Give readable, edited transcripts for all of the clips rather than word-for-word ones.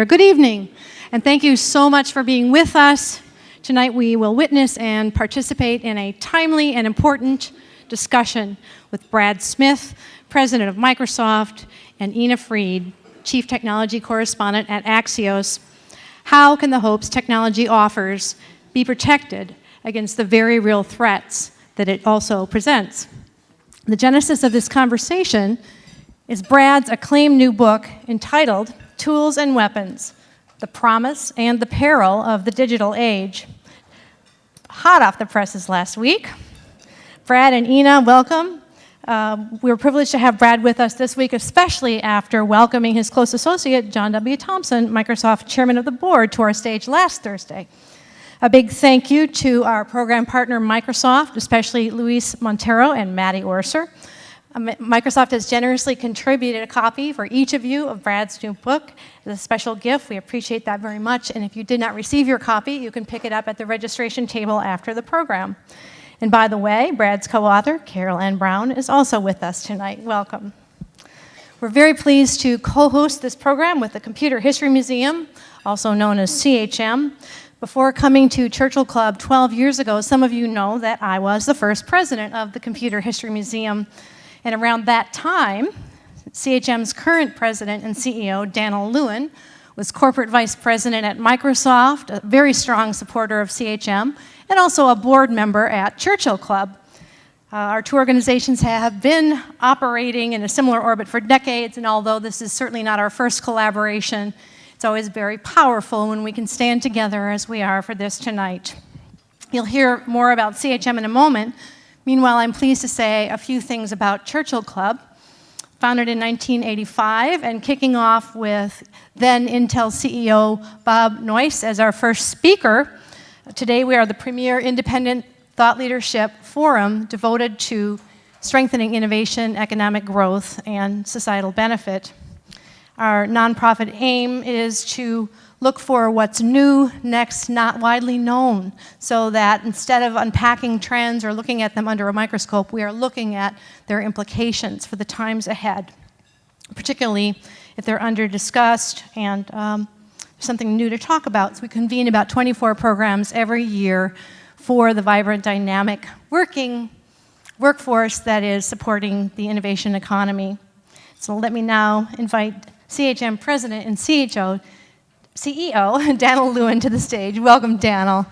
Good evening, and thank you so much for being with us. Tonight we will witness and participate in a timely and important discussion with Brad Smith, President of Microsoft, and Ina Fried, Chief Technology Correspondent at Axios. How can the hopes technology offers be protected against the very real threats that it also presents? The genesis of this conversation is Brad's acclaimed new book entitled Tools and Weapons, the Promise and the Peril of the Digital Age. Hot off the presses last week. Brad and Ina, welcome. We're privileged to have Brad with us this week, especially after welcoming his close associate, John W. Thompson, Microsoft Chairman of the Board, to our stage last Thursday. A big thank you to our program partner, Microsoft, especially Luis Montero and Maddie Orser. Microsoft has generously contributed a copy for each of you of Brad's new book as a special gift. We appreciate that very much. And if you did not receive your copy, you can pick it up at the registration table after the program. And by the way, Brad's co-author, Carol Ann Brown, is also with us tonight. Welcome. We're very pleased to co-host this program with the Computer History Museum, also known as CHM. Before coming to Churchill Club 12 years ago, some of you know that I was the first president of the Computer History Museum. And around that time, CHM's current president and CEO, Daniel Lewin, was corporate vice president at Microsoft, a very strong supporter of CHM, and also a board member at Churchill Club. Our two organizations have been operating in a similar orbit for decades, and although this is certainly not our first collaboration, it's always very powerful when we can stand together as we are for this tonight. You'll hear more about CHM in a moment. Meanwhile, I'm pleased to say a few things about Churchill Club. Founded in 1985 and kicking off with then Intel CEO Bob Noyce as our first speaker. Today we are the premier independent thought leadership forum devoted to strengthening innovation, economic growth, and societal benefit. Our nonprofit aim is to look for what's new, next, not widely known, so that instead of unpacking trends or looking at them under a microscope, we are looking at their implications for the times ahead, particularly if they're under-discussed and something new to talk about. So we convene about 24 programs every year for the vibrant, dynamic workforce that is supporting the innovation economy. So let me now invite CHM President and CEO Daniel Lewin to the stage. Welcome, Daniel.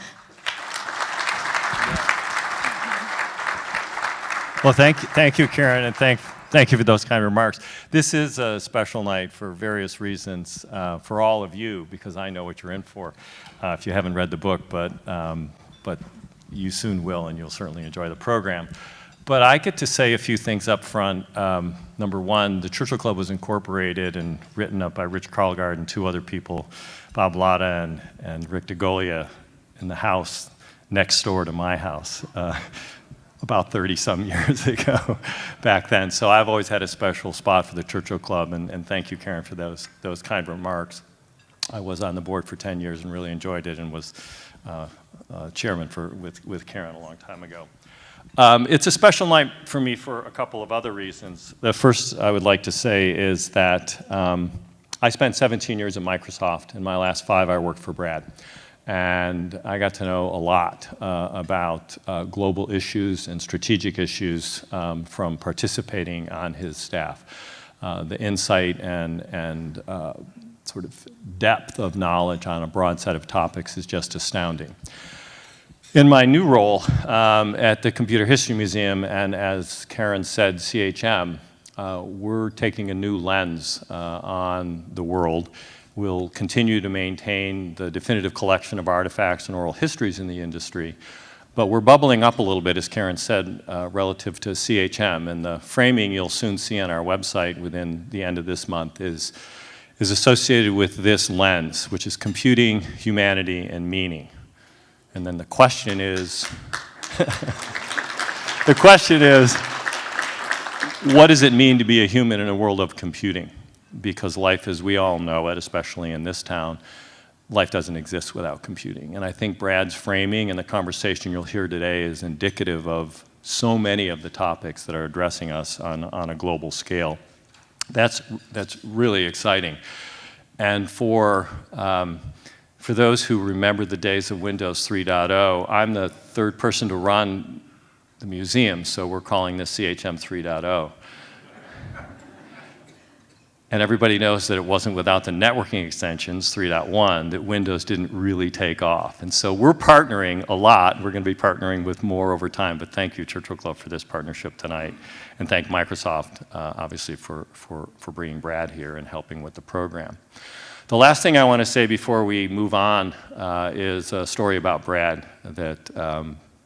Well, thank you, Karen, and thank you for those kind remarks. This is a special night for various reasons for all of you, because I know what you're in for if you haven't read the book, but you soon will, and you'll certainly enjoy the program. But I get to say a few things up front. Number one, the Churchill Club was incorporated and written up by Rich Karlgaard and two other people, Bob Latta and Rick DeGolia, in the house next door to my house about 30-some years ago back then. So I've always had a special spot for the Churchill Club, and thank you, Karen, for those kind remarks. I was on the board for 10 years and really enjoyed it and was chairman with Karen a long time ago. It's a special night for me for a couple of other reasons. The first I would like to say is that I spent 17 years at Microsoft. In my last 5, I worked for Brad. And I got to know a lot about global issues and strategic issues from participating on his staff. The insight and sort of depth of knowledge on a broad set of topics is just astounding. In my new role at the Computer History Museum, and as Karen said, CHM, we're taking a new lens on the world. We'll continue to maintain the definitive collection of artifacts and oral histories in the industry, but we're bubbling up a little bit, as Karen said, relative to CHM, and the framing you'll soon see on our website within the end of this month is associated with this lens, which is computing, humanity, and meaning. And then the question is, what does it mean to be a human in a world of computing? Because life, as we all know it, especially in this town, life doesn't exist without computing. And I think Brad's framing and the conversation you'll hear today is indicative of so many of the topics that are addressing us on a global scale. That's really exciting. And for those who remember the days of Windows 3.0, I'm the third person to run the museum, so we're calling this CHM 3.0. And everybody knows that it wasn't without the networking extensions, 3.1, that Windows didn't really take off. And so we're partnering a lot. We're going to be partnering with more over time. But thank you, Churchill Club, for this partnership tonight. And thank Microsoft, obviously, for bringing Brad here and helping with the program. The last thing I want to say before we move on is a story about Brad that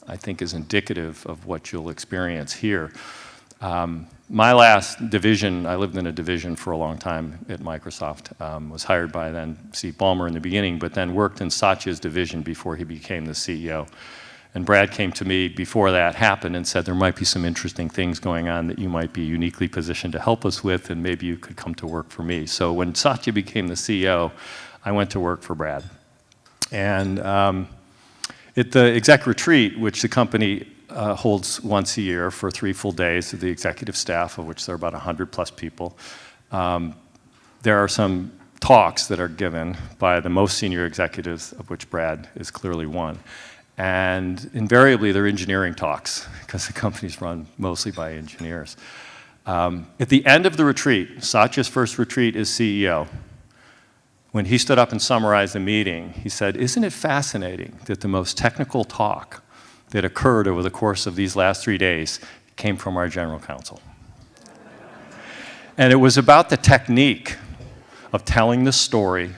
I think is indicative of what you'll experience here. My last division, I lived in a division for a long time at Microsoft, was hired by then Steve Ballmer in the beginning, but then worked in Satya's division before he became the CEO. And Brad came to me before that happened and said there might be some interesting things going on that you might be uniquely positioned to help us with, and maybe you could come to work for me. So when Satya became the CEO, I went to work for Brad. And at the exec retreat, which the company holds once a year for 3 full days of the executive staff, of which there are about 100 plus people. There are some talks that are given by the most senior executives, of which Brad is clearly one. And invariably, they're engineering talks, because the company's run mostly by engineers. At the end of the retreat, Satya's first retreat as CEO, when he stood up and summarized the meeting, he said, "Isn't it fascinating that the most technical talk that occurred over the course of these last 3 days came from our general counsel?" And it was about the technique of telling the story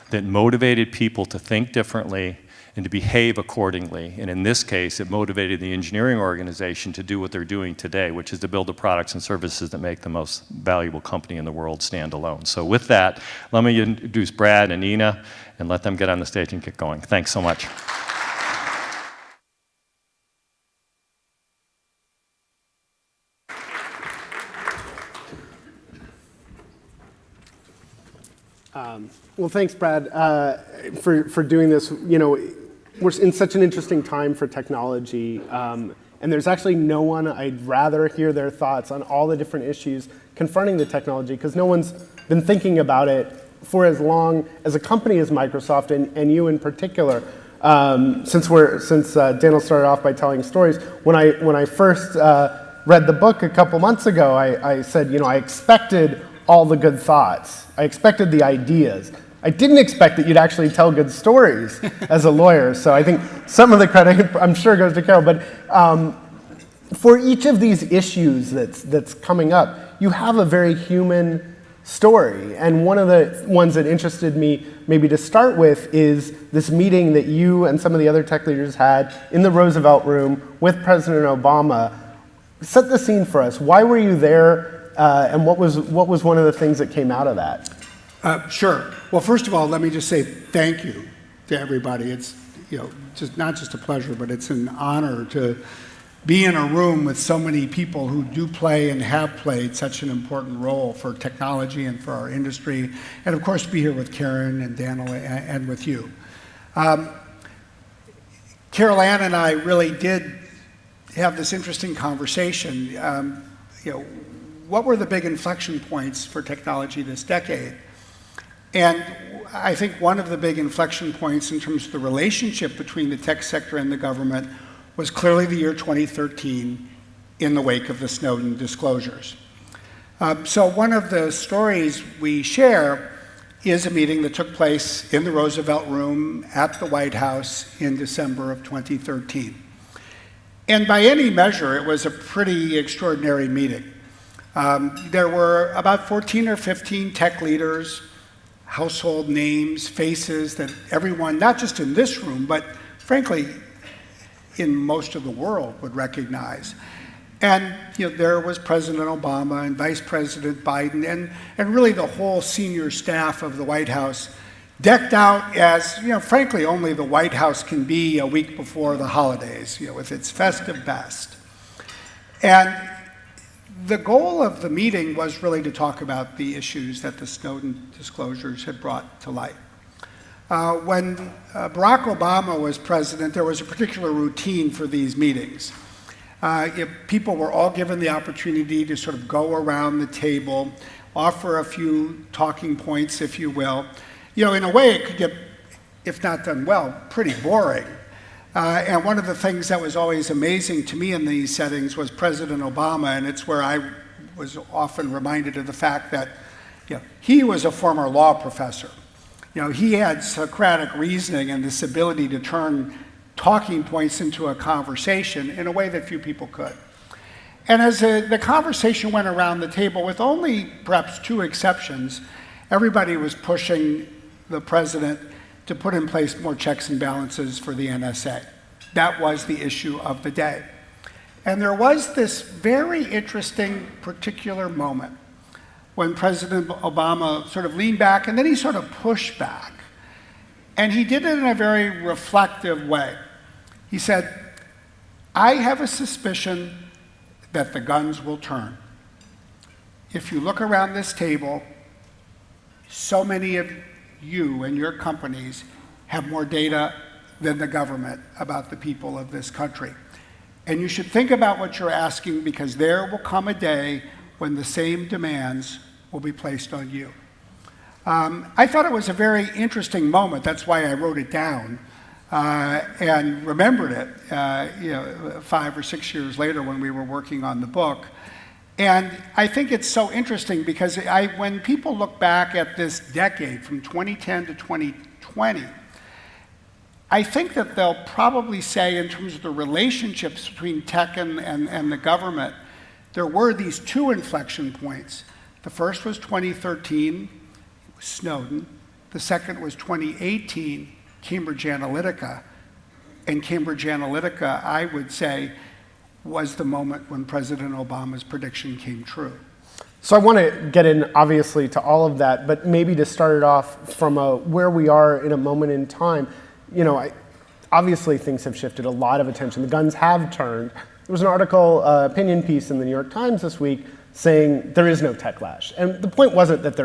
that motivated people to think differently and to behave accordingly. And in this case, it motivated the engineering organization to do what they're doing today, which is to build the products and services that make the most valuable company in the world stand alone. So with that, let me introduce Brad and Ina and let them get on the stage and get going. Thanks so much. Well, thanks, Brad, for doing this. You know, we're in such an interesting time for technology, and there's actually no one I'd rather hear their thoughts on all the different issues confronting the technology, because no one's been thinking about it for as long as a company as Microsoft, and you in particular. Since Daniel started off by telling stories, when I first read the book a couple months ago, I said, you know, I expected all the good thoughts. I expected the ideas. I didn't expect that you'd actually tell good stories as a lawyer. So I think some of the credit, I'm sure, goes to Carol. But for each of these issues that's coming up, you have a very human story. And one of the ones that interested me maybe to start with is this meeting that you and some of the other tech leaders had in the Roosevelt Room with President Obama. Set the scene for us. Why were you there? And what was one of the things that came out of that? Sure. Well, first of all, let me just say thank you to everybody. It's, you know, not just a pleasure, but it's an honor to be in a room with so many people who do play and have played such an important role for technology and for our industry, and of course be here with Karen and Daniel and with you. Carol Ann and I really did have this interesting conversation. You know, what were the big inflection points for technology this decade? And I think one of the big inflection points in terms of the relationship between the tech sector and the government was clearly the year 2013 in the wake of the Snowden disclosures. So one of the stories we share is a meeting that took place in the Roosevelt Room at the White House in December of 2013. And by any measure, it was a pretty extraordinary meeting. There were about 14 or 15 tech leaders, household names, faces that everyone, not just in this room, but frankly, in most of the world would recognize. And you know, there was President Obama and Vice President Biden and really the whole senior staff of the White House, decked out as, you know, frankly, only the White House can be a week before the holidays, you know, with its festive best. And the goal of the meeting was really to talk about the issues that the Snowden disclosures had brought to light. When Barack Obama was president, there was a particular routine for these meetings. People were all given the opportunity to sort of go around the table, offer a few talking points, if you will. In a way, it could get, if not done well, pretty boring. And one of the things that was always amazing to me in these settings was President Obama, and it's where I was often reminded of the fact that he was a former law professor. He had Socratic reasoning and this ability to turn talking points into a conversation in a way that few people could. And as the conversation went around the table, with only perhaps 2 exceptions, everybody was pushing the president to put in place more checks and balances for the NSA. That was the issue of the day. And there was this very interesting particular moment when President Obama sort of leaned back and then he sort of pushed back. And he did it in a very reflective way. He said, I have a suspicion that the guns will turn. If you look around this table, so many of you and your companies have more data than the government about the people of this country. And you should think about what you're asking, because there will come a day when the same demands will be placed on you. I thought it was a very interesting moment. That's why I wrote it down and remembered it 5 or 6 years later when we were working on the book. And I think it's so interesting because when people look back at this decade from 2010 to 2020, I think that they'll probably say, in terms of the relationships between tech and the government, there were these 2 inflection points. The first was 2013, Snowden. The second was 2018, Cambridge Analytica. And Cambridge Analytica, I would say, was the moment when President Obama's prediction came true. So I want to get in, obviously, to all of that, but maybe to start it off from where we are in a moment in time. Obviously things have shifted, a lot of attention. The guns have turned. There was an article, opinion piece in the New York Times this week saying there is no techlash. And the point wasn't that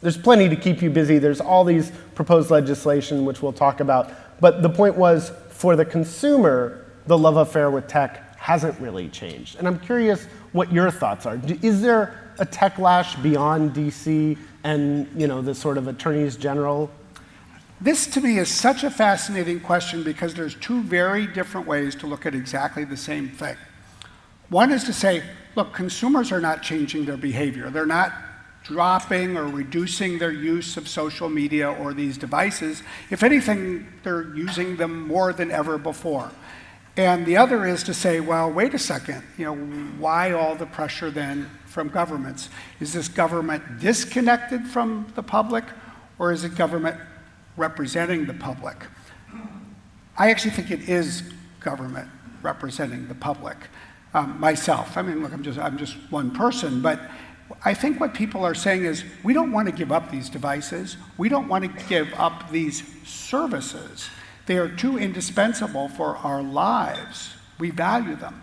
there's plenty to keep you busy. There's all these proposed legislation, which we'll talk about. But the point was, for the consumer, the love affair with tech hasn't really changed. And I'm curious what your thoughts are. Is there a techlash beyond DC and the sort of attorneys general? This, to me, is such a fascinating question because there's 2 very different ways to look at exactly the same thing. One is to say, look, consumers are not changing their behavior. They're not dropping or reducing their use of social media or these devices. If anything, they're using them more than ever before. And the other is to say, well, wait a second, why all the pressure then from governments? Is this government disconnected from the public, or is it government representing the public? I actually think it is government representing the public. Myself, look, I'm just one person, but I think what people are saying is, we don't want to give up these devices. We don't want to give up these services. They are too indispensable for our lives. We value them.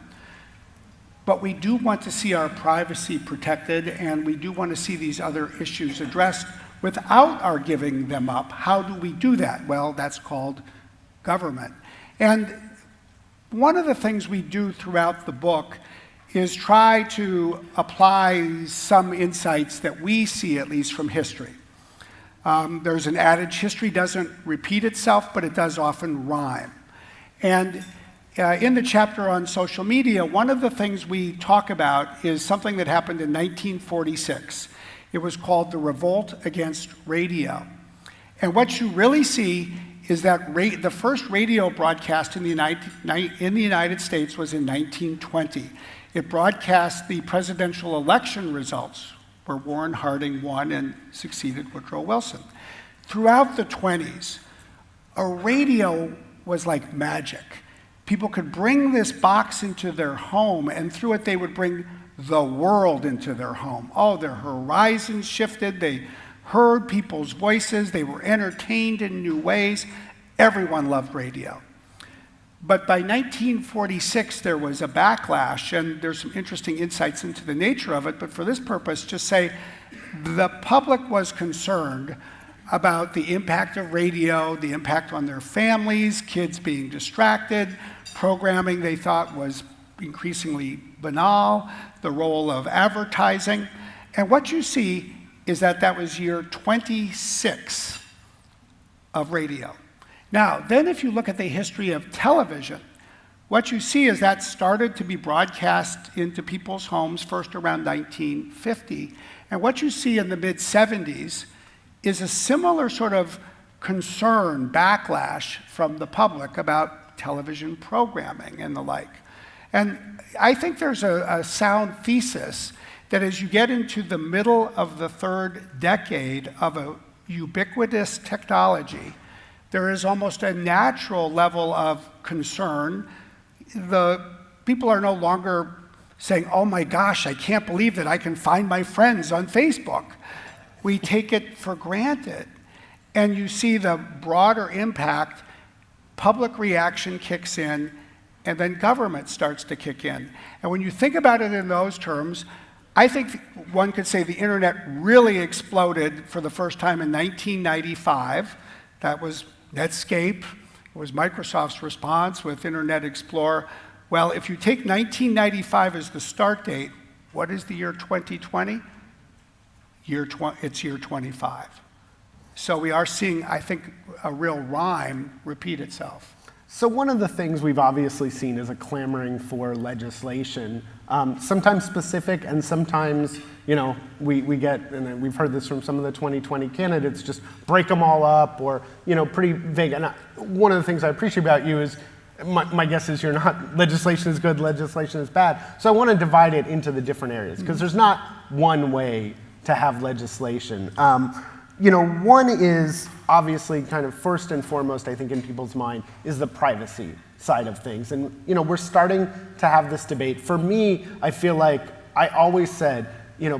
But we do want to see our privacy protected, and we do want to see these other issues addressed without our giving them up. How do we do that? Well, that's called government. And one of the things we do throughout the book is try to apply some insights that we see, at least from history. There's an adage, history doesn't repeat itself, but it does often rhyme. And in the chapter on social media, one of the things we talk about is something that happened in 1946. It was called the Revolt against radio. And what you really see is that the first radio broadcast in the United States was in 1920. It broadcast the presidential election results, where Warren Harding won and succeeded Woodrow Wilson. Throughout the 20s, a radio was like magic. People could bring this box into their home, and through it they would bring the world into their home. Oh, their horizons shifted. They heard people's voices. They were entertained in new ways. Everyone loved radio. But by 1946, there was a backlash, and there's some interesting insights into the nature of it. But for this purpose, just say the public was concerned about the impact of radio, the impact on their families, kids being distracted, programming they thought was increasingly banal, the role of advertising. And what you see is that was year 26 of radio. Now, then if you look at the history of television, what you see is that started to be broadcast into people's homes first around 1950. And what you see in the mid-70s is a similar sort of concern, backlash from the public about television programming and the like. And I think there's a sound thesis that as you get into the middle of the third decade of a ubiquitous technology, there is almost a natural level of concern. The people are no longer saying, oh my gosh, I can't believe that I can find my friends on Facebook. We take it for granted. And you see the broader impact, public reaction kicks in, and then government starts to kick in. And when you think about it in those terms, I think one could say the internet really exploded for the first time in 1995. That was Netscape. It was Microsoft's response with Internet Explorer. Well, if you take 1995 as the start date, what is the year 2020? It's year 25. So we are seeing, I think, a real rhyme repeat itself. So one of the things we've obviously seen is a clamoring for legislation, sometimes specific and sometimes, we get, and we've heard this from some of the 2020 candidates, just break them all up or, pretty vague. And one of the things I appreciate about you is, my guess is you're not, legislation is good, legislation is bad. So I want to divide it into the different areas because there's not one way to have legislation. One is obviously kind of first and foremost, I think in people's mind, is the privacy side of things. And we're starting to have this debate. For me, I feel like I always said,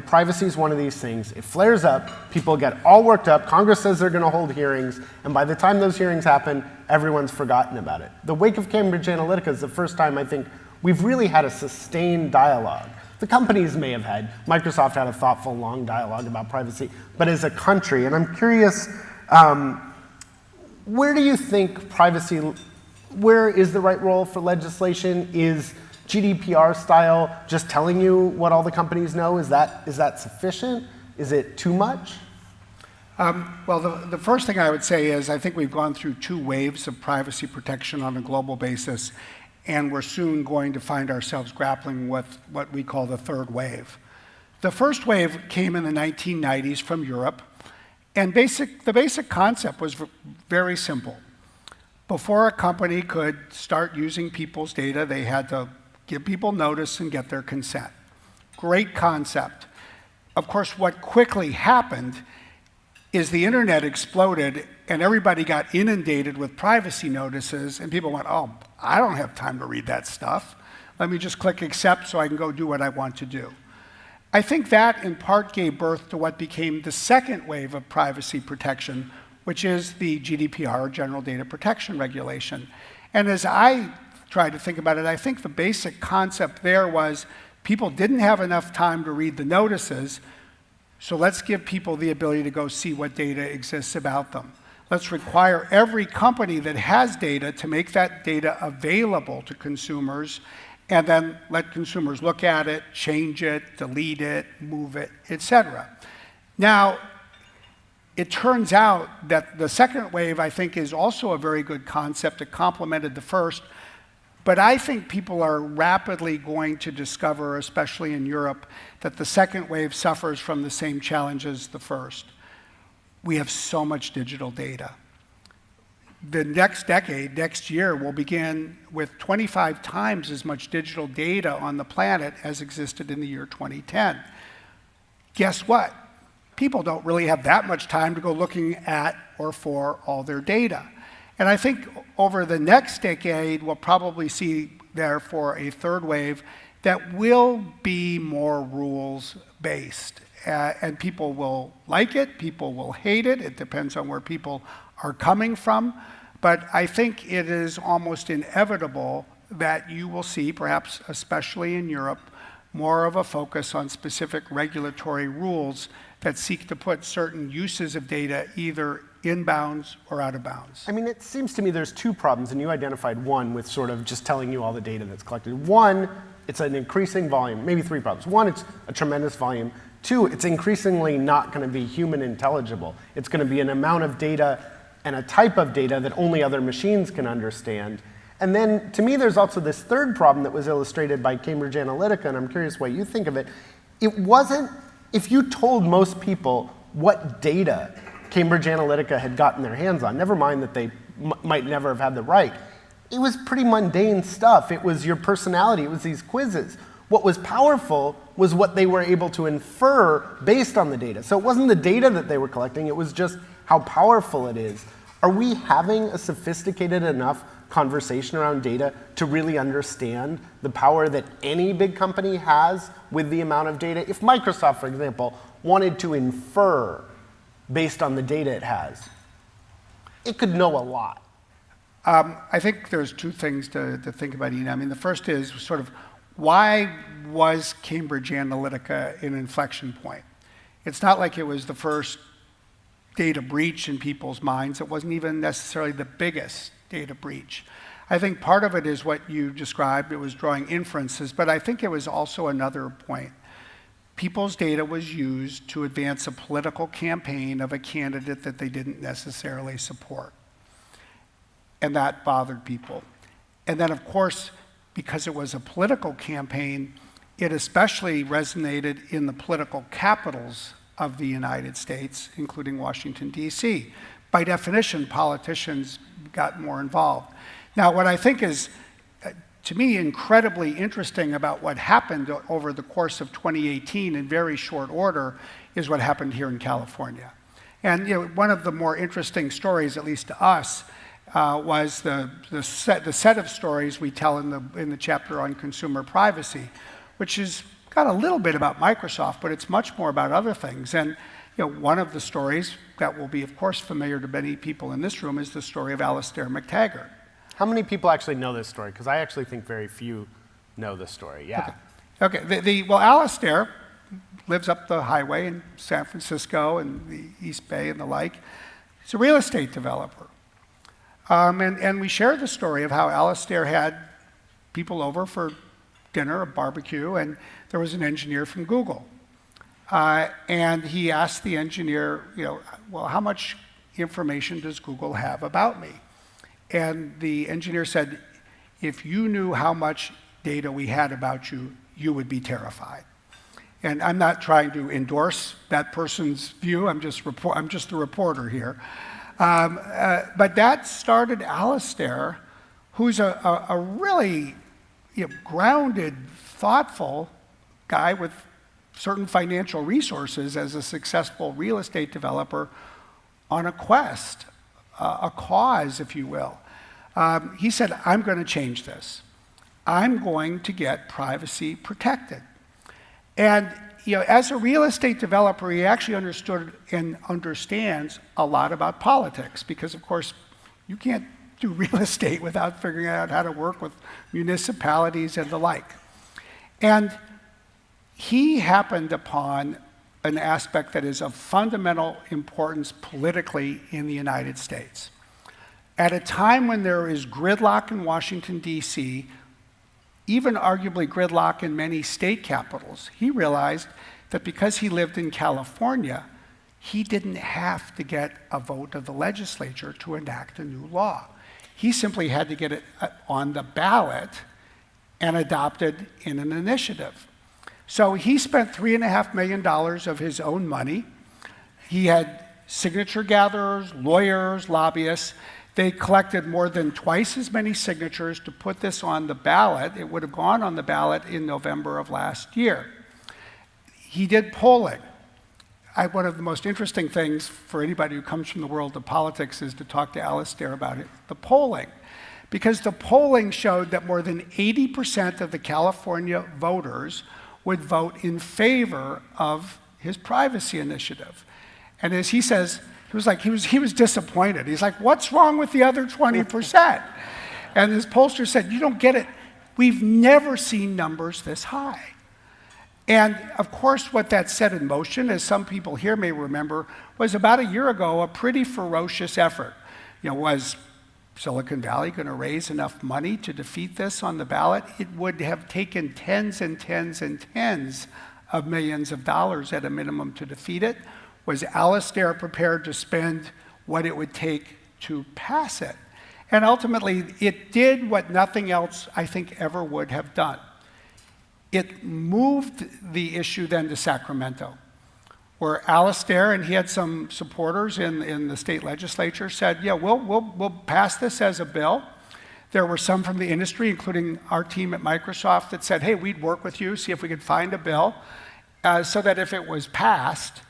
privacy is one of these things. It flares up, people get all worked up, Congress says they're going to hold hearings, and by the time those hearings happen, everyone's forgotten about it. The wake of Cambridge Analytica is the first time I think we've really had a sustained dialogue. The companies may have had, Microsoft had a thoughtful, long dialogue about privacy, but as a country, and I'm curious, where do you think privacy, where is the right role for legislation? Is GDPR style just telling you what all the companies know? Is that sufficient? Is it too much? Well, the first thing I would say is I think we've gone through 2 waves of privacy protection on a global basis, and we're soon going to find ourselves grappling with what we call the third wave. The first wave came in the 1990s from Europe, and the basic concept was very simple. Before a company could start using people's data, they had to give people notice and get their consent. Great concept. Of course, what quickly happened is the internet exploded and everybody got inundated with privacy notices, and people went, oh, I don't have time to read that stuff. Let me just click accept so I can go do what I want to do. I think that in part gave birth to what became the second wave of privacy protection, which is the GDPR, General Data Protection Regulation. And as I try to think about it, I think the basic concept there was people didn't have enough time to read the notices, so let's give people the ability to go see what data exists about them. Let's require every company that has data to make that data available to consumers, and then let consumers look at it, change it, delete it, move it, etc. Now, it turns out that the second wave, I think, is also a very good concept. It complemented the first, but I think people are rapidly going to discover, especially in Europe, that the second wave suffers from the same challenges as the first. We have so much digital data. The next decade, next year, will begin with 25 times as much digital data on the planet as existed in the year 2010. Guess what? People don't really have that much time to go looking at or for all their data. And I think over the next decade, we'll probably see, therefore, a third wave that will be more rules-based. And people will like it, people will hate it. It depends on where people are coming from. But I think it is almost inevitable that you will see, perhaps especially in Europe, more of a focus on specific regulatory rules that seek to put certain uses of data either in bounds or out of bounds. I mean, it seems to me there's 2 problems, and you identified one with sort of just telling you all the data that's collected. One, It's an increasing volume, maybe three problems. One, it's a tremendous volume. Two, it's increasingly not going to be human intelligible. It's going to be an amount of data and a type of data that only other machines can understand. And then, to me, there's also this third problem that was illustrated by Cambridge Analytica, and I'm curious what you think of it. It wasn't, if you told most people what data Cambridge Analytica had gotten their hands on, never mind that they might never have had the right, it was pretty mundane stuff. It was your personality, it was these quizzes. What was powerful was what they were able to infer based on the data. So it wasn't the data that they were collecting, it was just how powerful it is. Are we having a sophisticated enough conversation around data to really understand the power that any big company has with the amount of data? If Microsoft, for example, wanted to infer based on the data it has, it could know a lot. I think there's two things to think about, Ina. I mean, the first is sort of why was Cambridge Analytica an inflection point? It's not like it was the first data breach in people's minds. It wasn't even necessarily the biggest data breach. I think part of it is what you described. It was drawing inferences, but I think it was also another point. People's data was used to advance a political campaign of a candidate that they didn't necessarily support. And that bothered people. And then, of course, because it was a political campaign, it especially resonated in the political capitals of the United States, including Washington, D.C. By definition, politicians got more involved. Now, what I think is, to me, incredibly interesting about what happened over the course of 2018 in very short order is what happened here in California. And one of the more interesting stories, at least to us, was the set of stories we tell in the chapter on consumer privacy, which has got a little bit about Microsoft, but it's much more about other things. And one of the stories that will be, of course, familiar to many people in this room is the story of Alastair McTaggart. How many people actually know this story? Because I actually think very few know this story. Yeah. Okay. Well, Alastair lives up the highway in San Francisco and the East Bay and the like. He's a real estate developer. And we share the story of how Alastair had people over for dinner, a barbecue, and there was an engineer from Google. And he asked the engineer, well, how much information does Google have about me? And the engineer said, if you knew how much data we had about you, you would be terrified. And I'm not trying to endorse that person's view, I'm just the reporter here. But that started Alastair, who's a really grounded, thoughtful guy with certain financial resources as a successful real estate developer, on a quest, a cause, if you will. He said, I'm going to change this. I'm going to get privacy protected. And as a real estate developer, he actually understood and understands a lot about politics because, of course, you can't do real estate without figuring out how to work with municipalities and the like. And he happened upon an aspect that is of fundamental importance politically in the United States. At a time when there is gridlock in Washington, D.C., even arguably gridlock in many state capitals, he realized that because he lived in California, he didn't have to get a vote of the legislature to enact a new law. He simply had to get it on the ballot and adopted in an initiative. So he spent $3.5 million of his own money. He had signature gatherers, lawyers, lobbyists. They collected more than twice as many signatures to put this on the ballot. It would have gone on the ballot in November of last year. He did polling. One of the most interesting things for anybody who comes from the world of politics is to talk to Alastair about it, the polling. Because the polling showed that more than 80% of the California voters would vote in favor of his privacy initiative. And as he says, he was disappointed. He's like, what's wrong with the other 20%? And his pollster said, you don't get it. We've never seen numbers this high. And of course, what that set in motion, as some people here may remember, was about a year ago, a pretty ferocious effort. Was Silicon Valley going to raise enough money to defeat this on the ballot? It would have taken tens and tens and tens of millions of dollars at a minimum to defeat it. Was Alastair prepared to spend what it would take to pass it? And ultimately, it did what nothing else, I think, ever would have done. It moved the issue then to Sacramento, where Alastair, and he had some supporters in the state legislature, said, yeah, we'll pass this as a bill. There were some from the industry, including our team at Microsoft, that said, hey, we'd work with you, see if we could find a bill, so that if it was passed,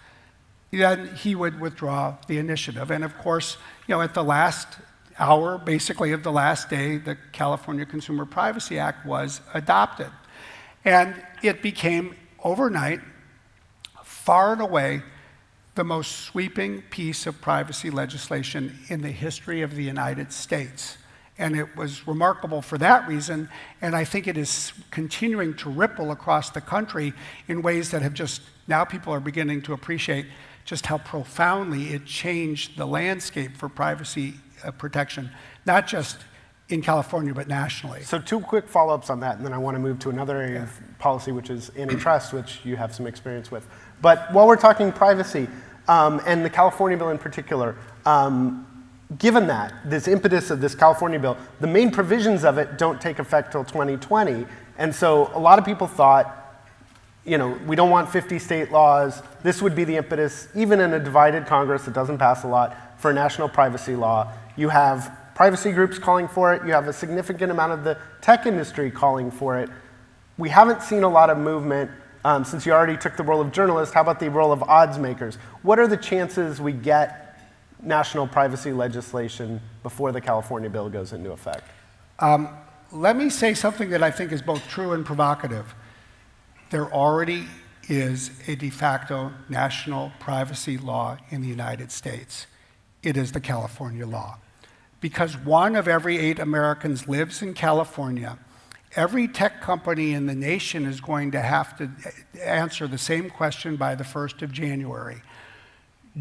then he would withdraw the initiative. And of course, at the last hour, basically of the last day, the California Consumer Privacy Act was adopted. And it became, overnight, far and away, the most sweeping piece of privacy legislation in the history of the United States. And it was remarkable for that reason, and I think it is continuing to ripple across the country in ways that have just, now people are beginning to appreciate just how profoundly it changed the landscape for privacy protection, not just in California, but nationally. So 2 quick follow-ups on that, and then I want to move to another area of policy, which is antitrust, which you have some experience with. But while we're talking privacy, and the California bill in particular, given that, this impetus of this California bill, the main provisions of it don't take effect till 2020, and so a lot of people thought, we don't want 50 state laws. This would be the impetus, even in a divided Congress that doesn't pass a lot, for a national privacy law. You have privacy groups calling for it. You have a significant amount of the tech industry calling for it. We haven't seen a lot of movement since you already took the role of journalist. How about the role of odds makers? What are the chances we get national privacy legislation before the California bill goes into effect? Let me say something that I think is both true and provocative. There already is a de facto national privacy law in the United States. It is the California law. Because 1 of every 8 Americans lives in California, every tech company in the nation is going to have to answer the same question by the 1st of January.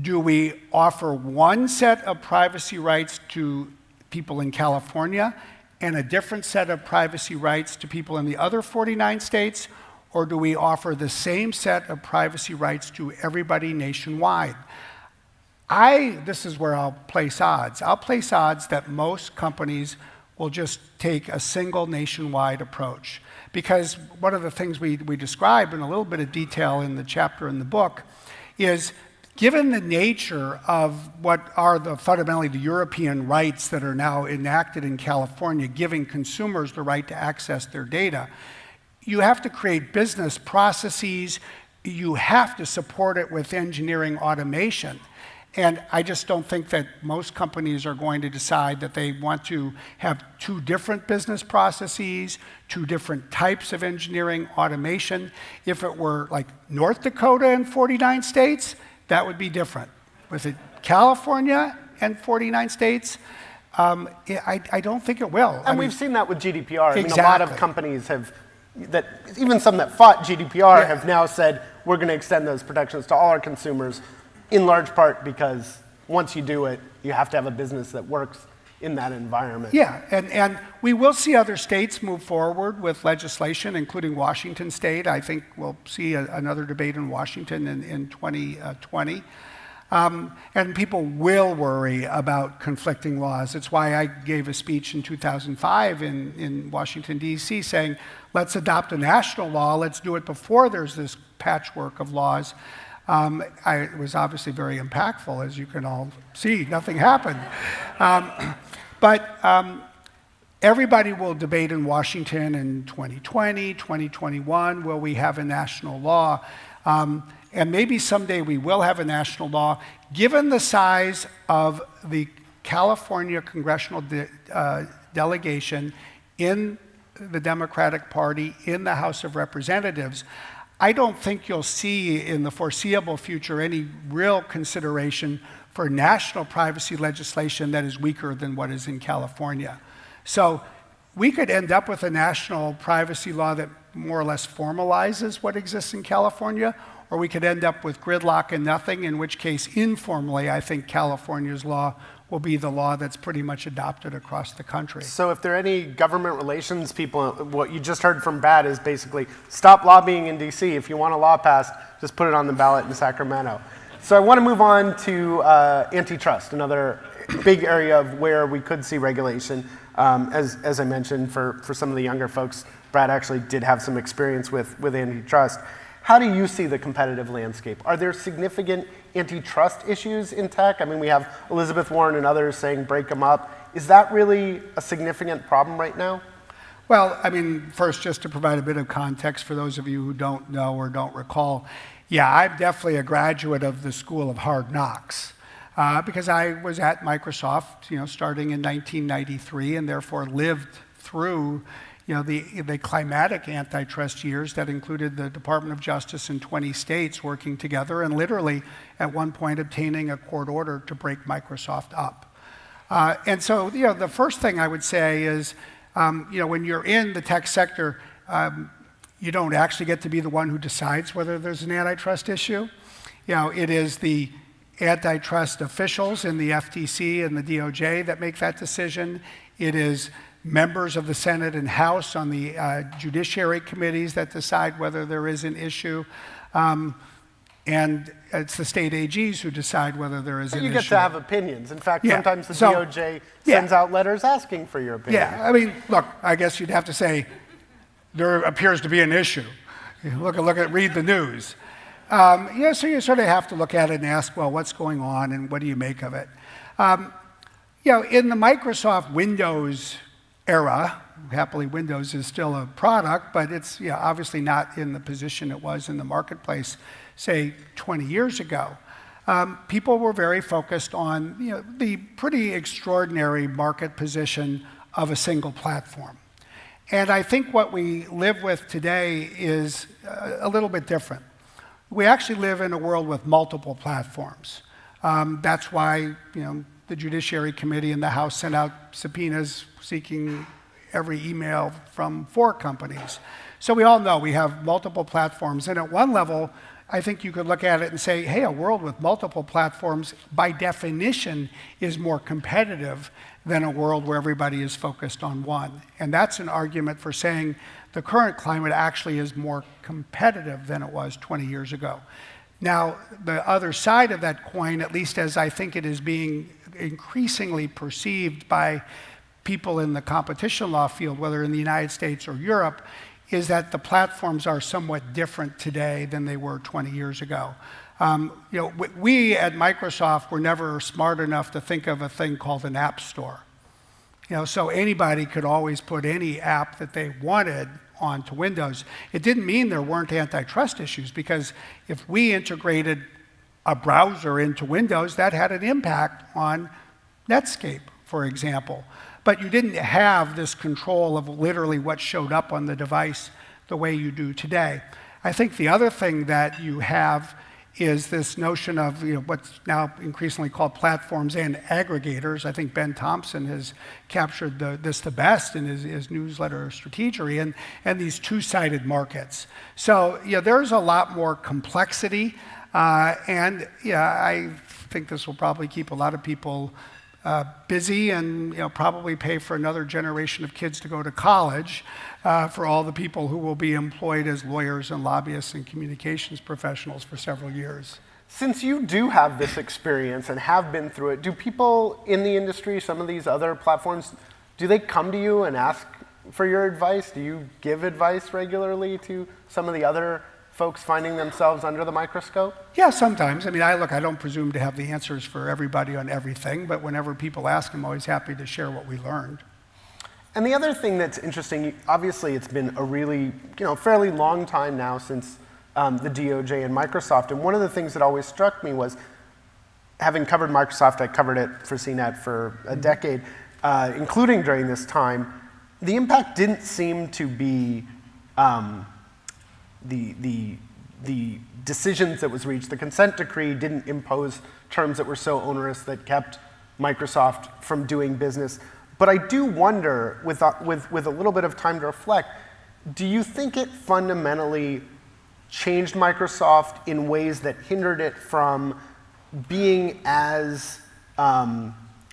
Do we offer one set of privacy rights to people in California and a different set of privacy rights to people in the other 49 states? Or do we offer the same set of privacy rights to everybody nationwide? This is where I'll place odds. I'll place odds that most companies will just take a single nationwide approach. Because one of the things we describe in a little bit of detail in the chapter in the book is, given the nature of what are fundamentally the European rights that are now enacted in California, giving consumers the right to access their data, you have to create business processes, you have to support it with engineering automation. And I just don't think that most companies are going to decide that they want to have 2 different business processes, 2 different types of engineering automation. If it were like North Dakota and 49 states, that would be different. With it California and 49 states, I don't think it will. And we've seen that with GDPR. Exactly. I mean, a lot of companies have, even some that fought GDPR have now said, we're going to extend those protections to all our consumers, in large part because once you do it, you have to have a business that works in that environment. Yeah, and we will see other states move forward with legislation, including Washington State. I think we'll see another debate in Washington in 2020. And people will worry about conflicting laws. It's why I gave a speech in 2005 in Washington, D.C., saying, let's adopt a national law, let's do it before there's this patchwork of laws. It was obviously very impactful, as you can all see. Nothing happened. But everybody will debate in Washington in 2020, 2021, will we have a national law? And maybe someday we will have a national law. Given the size of the California congressional delegation in the Democratic Party, in the House of Representatives, I don't think you'll see in the foreseeable future any real consideration for national privacy legislation that is weaker than what is in California. So we could end up with a national privacy law that more or less formalizes what exists in California, or we could end up with gridlock and nothing, in which case, informally, I think California's law will be the law that's pretty much adopted across the country. So if there are any government relations people, what you just heard from Brad is basically stop lobbying in DC. If you want a law passed, just put it on the ballot in Sacramento. So I want to move on to antitrust, another big area of where we could see regulation. As I mentioned, for some of the younger folks, Brad actually did have some experience with antitrust. How do you see the competitive landscape? Are there significant antitrust issues in tech? I mean, we have Elizabeth Warren and others saying break them up. Is that really a significant problem right now? Well, I mean, first, just to provide a bit of context for those of you who don't know or don't recall, yeah, I'm definitely a graduate of the School of Hard Knocks because I was at Microsoft, starting in 1993, and therefore lived through the climatic antitrust years that included the Department of Justice in 20 states working together and literally at one point obtaining a court order to break Microsoft up. And so, the first thing I would say is, when you're in the tech sector, you don't actually get to be the one who decides whether there's an antitrust issue. It is the antitrust officials in the FTC and the DOJ that make that decision. It is members of the Senate and House on the judiciary committees that decide whether there is an issue. And it's the state AGs who decide whether there is an issue. You get to have opinions. In fact, Yeah. sometimes the So- DOJ sends out letters asking for your opinion. Yeah, I mean, look, I guess you'd have to say there appears to be an issue. Read the news. So you sort of have to look at it and ask, well, what's going on and what do you make of it? In the Microsoft Windows era, happily Windows is still a product, but it's obviously not in the position it was in the marketplace, say 20 years ago. People were very focused on the pretty extraordinary market position of a single platform. And I think what we live with today is a little bit different. We actually live in a world with multiple platforms. That's why the Judiciary Committee in the House sent out subpoenas seeking every email from 4 companies. So we all know we have multiple platforms. And at one level, I think you could look at it and say, hey, a world with multiple platforms, by definition, is more competitive than a world where everybody is focused on one. And that's an argument for saying the current climate actually is more competitive than it was 20 years ago. Now, the other side of that coin, at least as I think it is being increasingly perceived by people in the competition law field, whether in the United States or Europe, is that the platforms are somewhat different today than they were 20 years ago. We at Microsoft were never smart enough to think of a thing called an app store. So anybody could always put any app that they wanted onto Windows. It didn't mean there weren't antitrust issues, because if we integrated a browser into Windows, that had an impact on Netscape, for example. But you didn't have this control of literally what showed up on the device the way you do today. I think the other thing that you have is this notion of what's now increasingly called platforms and aggregators. I think Ben Thompson has captured this the best in his newsletter Strategery, and these two-sided markets. So there's a lot more complexity, and I think this will probably keep a lot of people busy and probably pay for another generation of kids to go to college for all the people who will be employed as lawyers and lobbyists and communications professionals for several years. Since you do have this experience and have been through it, do people in the industry, some of these other platforms, do they come to you and ask for your advice? Do you give advice regularly to some of the other folks finding themselves under the microscope? Yeah, sometimes. I mean, I don't presume to have the answers for everybody on everything, but whenever people ask, I'm always happy to share what we learned. And the other thing that's interesting, obviously it's been a really, fairly long time now since the DOJ and Microsoft, and one of the things that always struck me was, having covered Microsoft, I covered it for CNET for a decade, including during this time, the impact didn't seem to be the decisions that was reached. The consent decree didn't impose terms that were so onerous that kept Microsoft from doing business. But I do wonder, with a little bit of time to reflect, do you think it fundamentally changed Microsoft in ways that hindered it from being as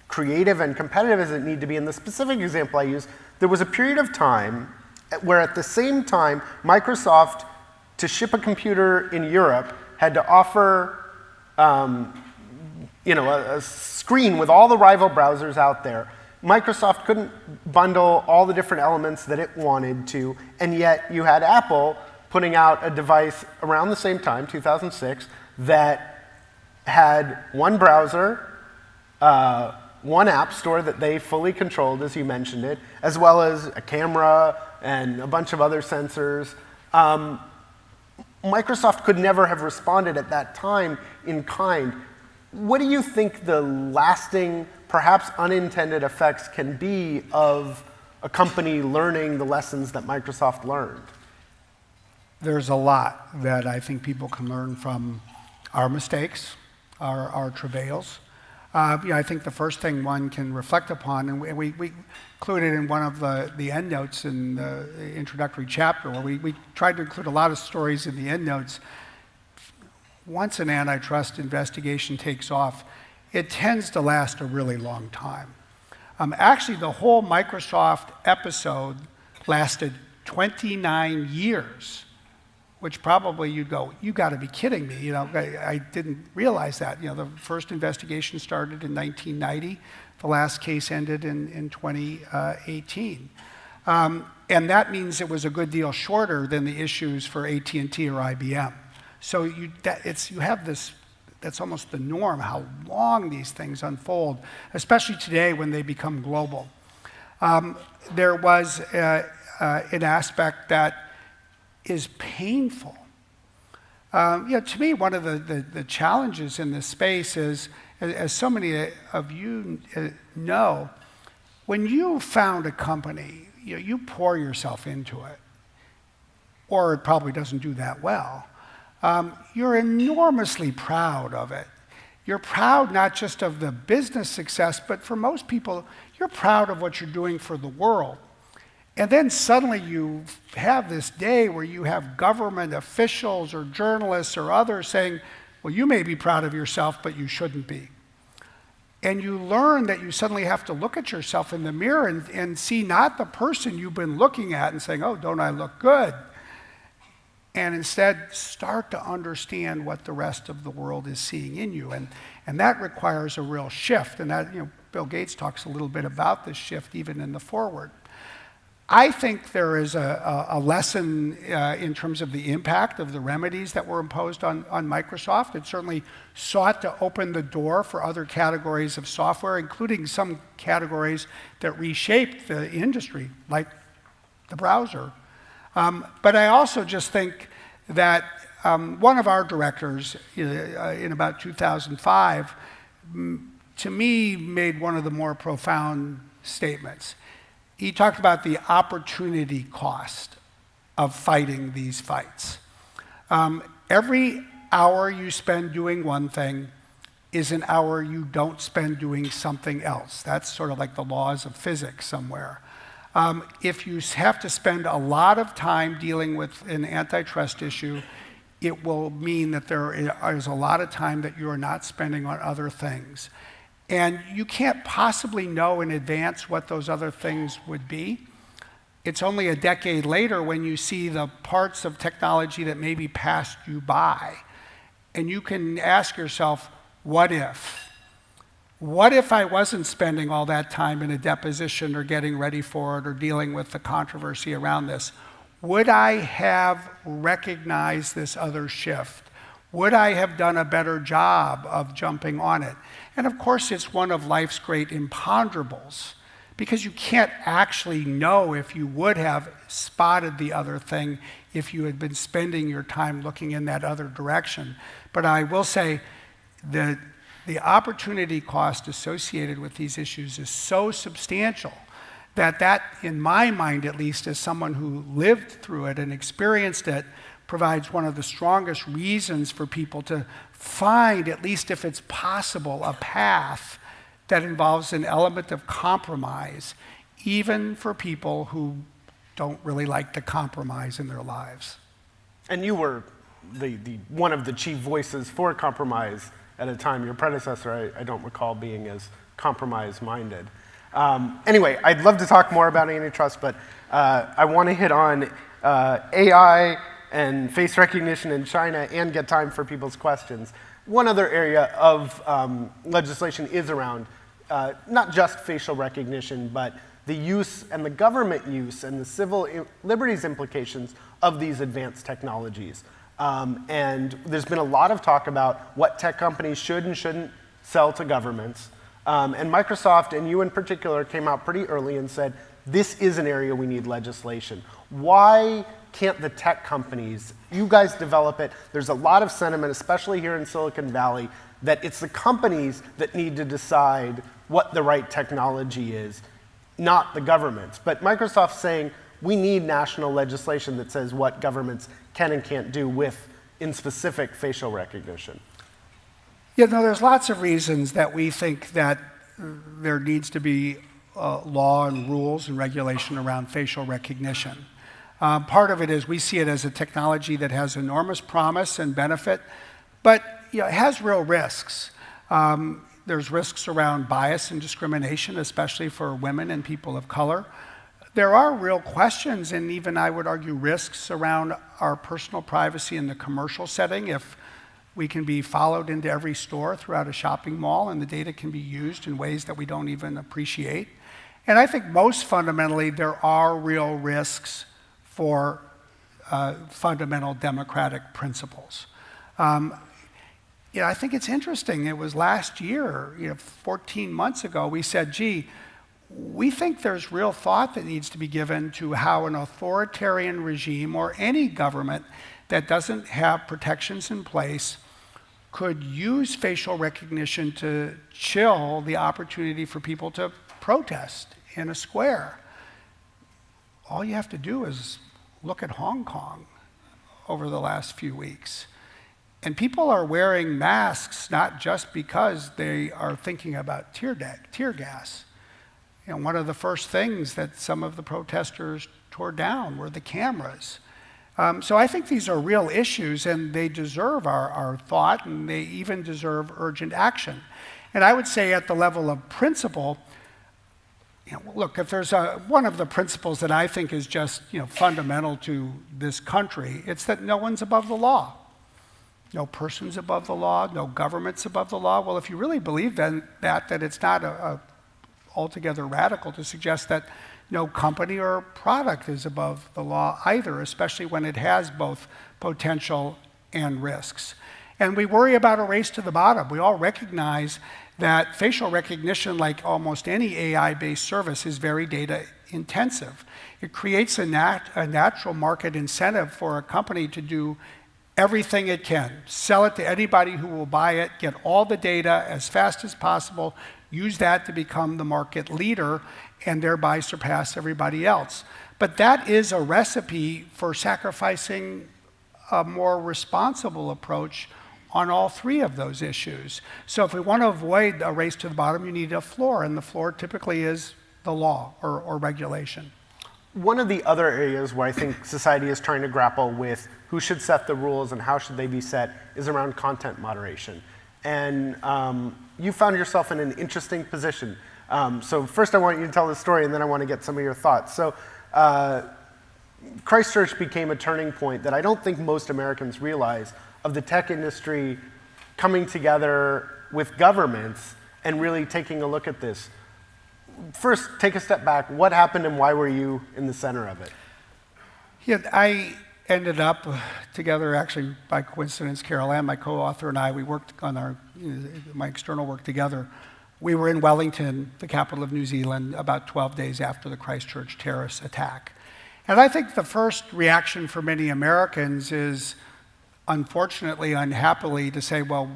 creative and competitive as it needed to be. In the specific example I use, there was a period of time where at the same time, Microsoft, to ship a computer in Europe, had to offer a screen with all the rival browsers out there. Microsoft couldn't bundle all the different elements that it wanted to, and yet you had Apple putting out a device around the same time, 2006, that had one browser, one app store that they fully controlled, as you mentioned it, as well as a camera and a bunch of other sensors. Microsoft could never have responded at that time in kind. What do you think the lasting, perhaps unintended effects can be of a company learning the lessons that Microsoft learned? There's a lot that I think people can learn from our mistakes, our travails. I think the first thing one can reflect upon, and we included in one of the endnotes in the introductory chapter, where we tried to include a lot of stories in the endnotes. Once an antitrust investigation takes off, it tends to last a really long time. Actually, the whole Microsoft episode lasted 29 years, which probably you'd go, you got to be kidding me. I didn't realize that. The first investigation started in 1990. The last case ended in 2018. And that means it was a good deal shorter than the issues for AT&T or IBM. So you have this, that's almost the norm, how long these things unfold, especially today when they become global. There was an aspect that is painful. To me, one of the challenges in this space is, as so many of you know, when you found a company, you pour yourself into it, or it probably doesn't do that well. You're enormously proud of it. You're proud not just of the business success, but for most people, you're proud of what you're doing for the world. And then suddenly you have this day where you have government officials or journalists or others saying, well, you may be proud of yourself, but you shouldn't be. And you learn that you suddenly have to look at yourself in the mirror and see not the person you've been looking at and saying, oh, don't I look good? And instead start to understand what the rest of the world is seeing in you. And that requires a real shift. And that, Bill Gates talks a little bit about this shift even in the foreword. I think there is a lesson in terms of the impact of the remedies that were imposed on Microsoft. It certainly sought to open the door for other categories of software, including some categories that reshaped the industry, like the browser. But I also just think that one of our directors in about 2005, to me, made one of the more profound statements. He talked about the opportunity cost of fighting these fights. Every hour you spend doing one thing is an hour you don't spend doing something else. That's sort of like the laws of physics somewhere. If you have to spend a lot of time dealing with an antitrust issue, it will mean that there is a lot of time that you are not spending on other things. And you can't possibly know in advance what those other things would be. It's only a decade later when you see the parts of technology that maybe passed you by. And you can ask yourself, what if? What if I wasn't spending all that time in a deposition or getting ready for it or dealing with the controversy around this? Would I have recognized this other shift? Would I have done a better job of jumping on it? And of course, it's one of life's great imponderables, because you can't actually know if you would have spotted the other thing if you had been spending your time looking in that other direction. But I will say that the opportunity cost associated with these issues is so substantial that, in my mind at least, as someone who lived through it and experienced it, provides one of the strongest reasons for people to find, at least if it's possible, a path that involves an element of compromise, even for people who don't really like to compromise in their lives. And you were one of the chief voices for compromise at a time. Your predecessor, I don't recall being as compromise-minded. Anyway, I'd love to talk more about antitrust, but I want to hit on AI and face recognition in China and get time for people's questions. One other area of legislation is around not just facial recognition, but the use and the government use and the civil liberties implications of these advanced technologies. And there's been a lot of talk about what tech companies should and shouldn't sell to governments. And Microsoft, and you in particular, came out pretty early and said, this is an area we need legislation. Why can't the tech companies, you guys develop it? There's a lot of sentiment, especially here in Silicon Valley, that it's the companies that need to decide what the right technology is, not the governments. But Microsoft's saying we need national legislation that says what governments can and can't do with, in specific, facial recognition. Yeah, no, there's lots of reasons that we think that there needs to be law and rules and regulation around facial recognition. Part of it is we see it as a technology that has enormous promise and benefit, but it has real risks. There's risks around bias and discrimination, especially for women and people of color. There are real questions, and even I would argue risks around our personal privacy in the commercial setting. If we can be followed into every store throughout a shopping mall, and the data can be used in ways that we don't even appreciate. And I think most fundamentally, there are real risks for fundamental democratic principles. I think it's interesting. It was last year, 14 months ago, we said, gee, we think there's real thought that needs to be given to how an authoritarian regime or any government that doesn't have protections in place could use facial recognition to chill the opportunity for people to protest in a square. All you have to do is look at Hong Kong over the last few weeks. And people are wearing masks not just because they are thinking about tear gas. One of the first things that some of the protesters tore down were the cameras. So I think these are real issues, and they deserve our thought, and they even deserve urgent action. And I would say at the level of principle, look, if there's one of the principles that I think is just fundamental to this country, it's that no one's above the law. No person's above the law, no government's above the law. Well, if you really believe then that it's not altogether radical to suggest that no company or product is above the law either, especially when it has both potential and risks. And we worry about a race to the bottom. We all recognize that facial recognition, like almost any AI-based service, is very data intensive. It creates a natural market incentive for a company to do everything it can, sell it to anybody who will buy it, get all the data as fast as possible, use that to become the market leader, and thereby surpass everybody else. But that is a recipe for sacrificing a more responsible approach on all three of those issues. So if we want to avoid a race to the bottom, you need a floor, and the floor typically is the law or regulation. One of the other areas where I think society is trying to grapple with who should set the rules and how should they be set is around content moderation. And you found yourself in an interesting position. So first I want you to tell the story, and then I want to get some of your thoughts. So Christchurch became a turning point that I don't think most Americans realize of the tech industry coming together with governments and really taking a look at this. First, take a step back. What happened and why were you in the center of it? Yeah, I ended up together, actually by coincidence, Carol Ann, my co-author, and I, we worked on my external work together. We were in Wellington, the capital of New Zealand, about 12 days after the Christchurch terrorist attack. And I think the first reaction for many Americans is, unfortunately, unhappily, to say, well,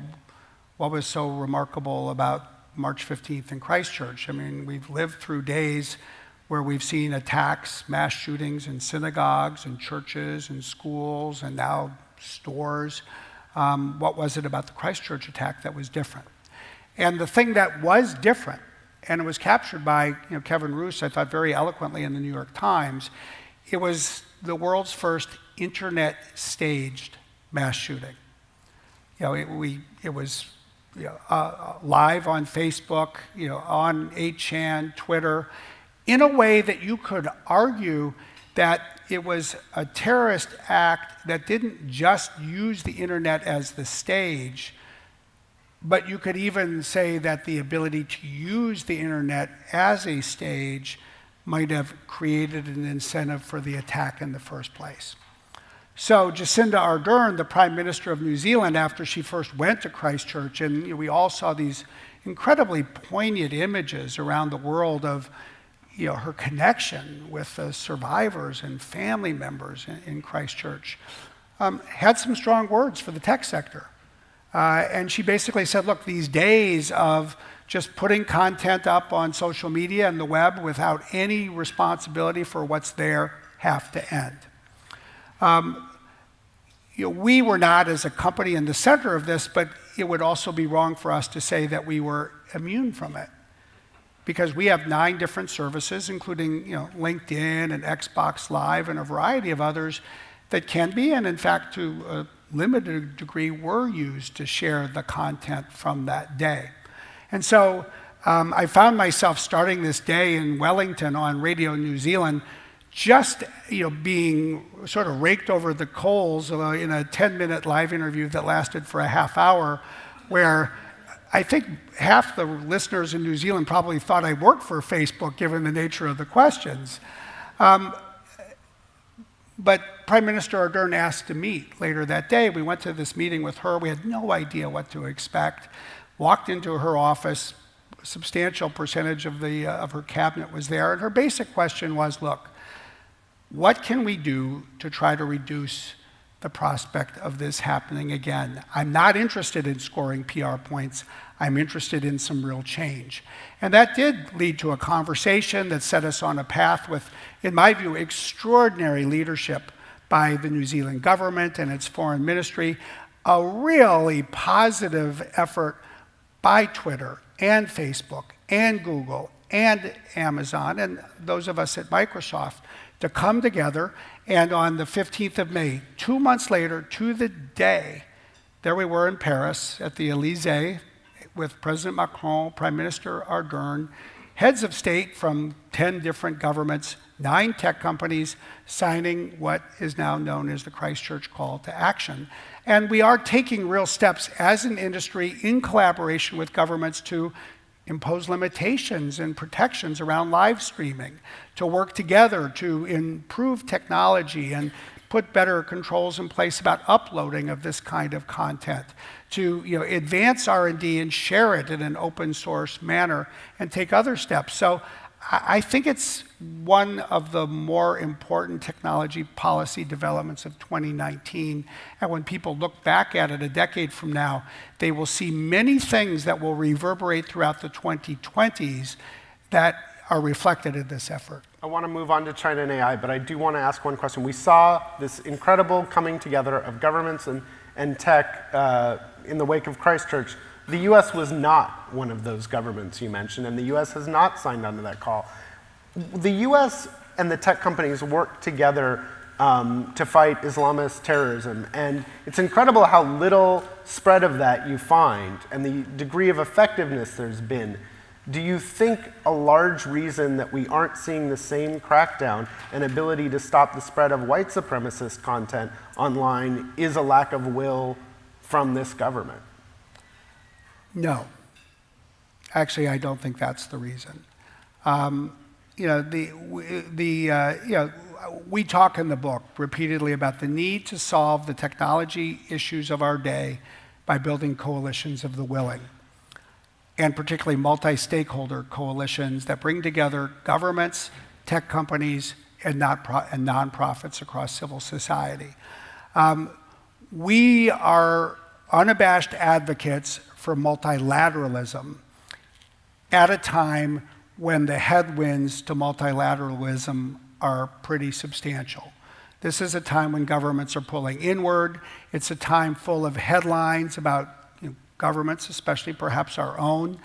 what was so remarkable about March 15th in Christchurch? I mean, we've lived through days where we've seen attacks, mass shootings in synagogues and churches and schools and now stores. What was it about the Christchurch attack that was different? And the thing that was different, and it was captured by Kevin Roose, I thought very eloquently in the New York Times, it was the world's first internet staged mass shooting. It was live on Facebook, on 8chan, Twitter, in a way that you could argue that it was a terrorist act that didn't just use the internet as the stage, but you could even say that the ability to use the internet as a stage might have created an incentive for the attack in the first place. So Jacinda Ardern, the Prime Minister of New Zealand, after she first went to Christchurch, and we all saw these incredibly poignant images around the world of her connection with the survivors and family members in Christchurch, had some strong words for the tech sector. And she basically said, look, these days of just putting content up on social media and the web without any responsibility for what's there have to end. We were not, as a company, in the center of this, but it would also be wrong for us to say that we were immune from it, because we have 9 different services, including LinkedIn and Xbox Live and a variety of others that can be, and in fact, to a limited degree, were used to share the content from that day. And so I found myself starting this day in Wellington on Radio New Zealand, just being sort of raked over the coals in a 10-minute live interview that lasted for a half hour, where I think half the listeners in New Zealand probably thought I worked for Facebook, given the nature of the questions. But Prime Minister Ardern asked to meet later that day. We went to this meeting with her. We had no idea what to expect. Walked into her office. A substantial percentage of her cabinet was there. And her basic question was, look, what can we do to try to reduce the prospect of this happening again? I'm not interested in scoring PR points. I'm interested in some real change. And that did lead to a conversation that set us on a path with, in my view, extraordinary leadership by the New Zealand government and its foreign ministry, a really positive effort by Twitter and Facebook and Google and Amazon and those of us at Microsoft to come together. And on the 15th of May, 2 months later, to the day, there we were in Paris at the Élysée with President Macron, Prime Minister Ardern, heads of state from 10 different governments, 9 tech companies, signing what is now known as the Christchurch Call to Action. And we are taking real steps as an industry in collaboration with governments to impose limitations and protections around live streaming, to work together to improve technology and put better controls in place about uploading of this kind of content, to advance R&D and share it in an open source manner and take other steps. So I think it's one of the more important technology policy developments of 2019. And when people look back at it a decade from now, they will see many things that will reverberate throughout the 2020s that are reflected in this effort. I want to move on to China and AI, but I do want to ask one question. We saw this incredible coming together of governments and tech in the wake of Christchurch. The US was not one of those governments you mentioned, and the US has not signed on to that call. The US and the tech companies work together to fight Islamist terrorism, and it's incredible how little spread of that you find and the degree of effectiveness there's been. Do you think a large reason that we aren't seeing the same crackdown and ability to stop the spread of white supremacist content online is a lack of will from this government? No. Actually, I don't think that's the reason. We talk in the book repeatedly about the need to solve the technology issues of our day by building coalitions of the willing, and particularly multi-stakeholder coalitions that bring together governments, tech companies, and nonprofits across civil society. We are unabashed advocates for multilateralism at a time when the headwinds to multilateralism are pretty substantial. This is a time when governments are pulling inward. It's a time full of headlines about governments, especially perhaps our own,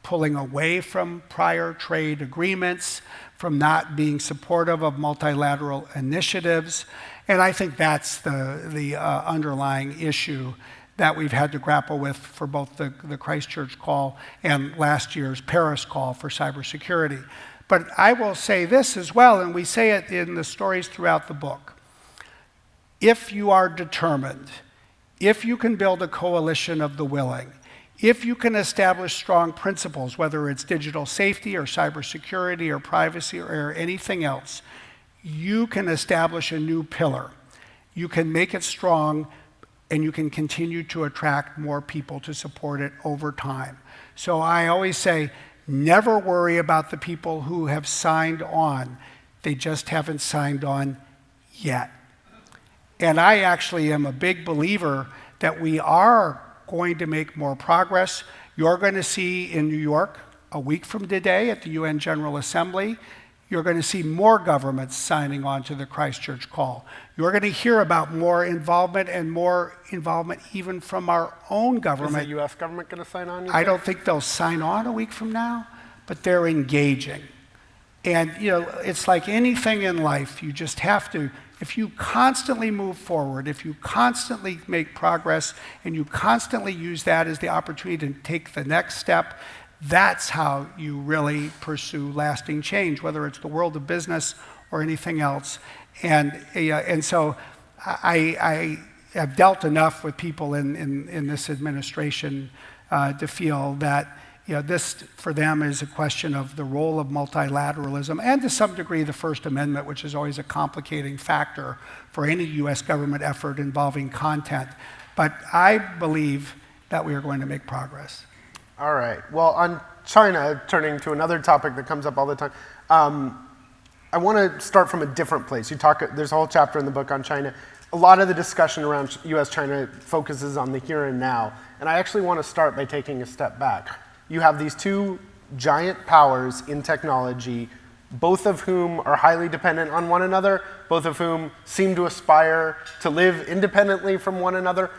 pulling away from prior trade agreements, from not being supportive of multilateral initiatives. And I think that's the underlying issue that we've had to grapple with for both the Christchurch call and last year's Paris call for cybersecurity. But I will say this as well, and we say it in the stories throughout the book. If you are determined, if you can build a coalition of the willing, if you can establish strong principles, whether it's digital safety or cybersecurity or privacy or anything else, you can establish a new pillar. You can make it strong, and you can continue to attract more people to support it over time. So I always say, never worry about the people who have signed on. They just haven't signed on yet. And I actually am a big believer that we are going to make more progress. You're going to see in New York, a week from today at the UN General Assembly, you're going to see more governments signing on to the Christchurch call. You're going to hear about more involvement even from our own government. Is the U.S. government going to sign on? I don't think they'll sign on a week from now, but they're engaging. And it's like anything in life, you just have to, if you constantly move forward, if you constantly make progress, and you constantly use that as the opportunity to take the next step, that's how you really pursue lasting change, whether it's the world of business or anything else. And so I have dealt enough with people in this administration to feel that this for them is a question of the role of multilateralism and to some degree the First Amendment, which is always a complicating factor for any US government effort involving content. But I believe that we are going to make progress. All right. Well, on China, turning to another topic that comes up all the time, I want to start from a different place. There's a whole chapter in the book on China. A lot of the discussion around US-China focuses on the here and now. And I actually want to start by taking a step back. You have these two giant powers in technology, both of whom are highly dependent on one another, both of whom seem to aspire to live independently from one another.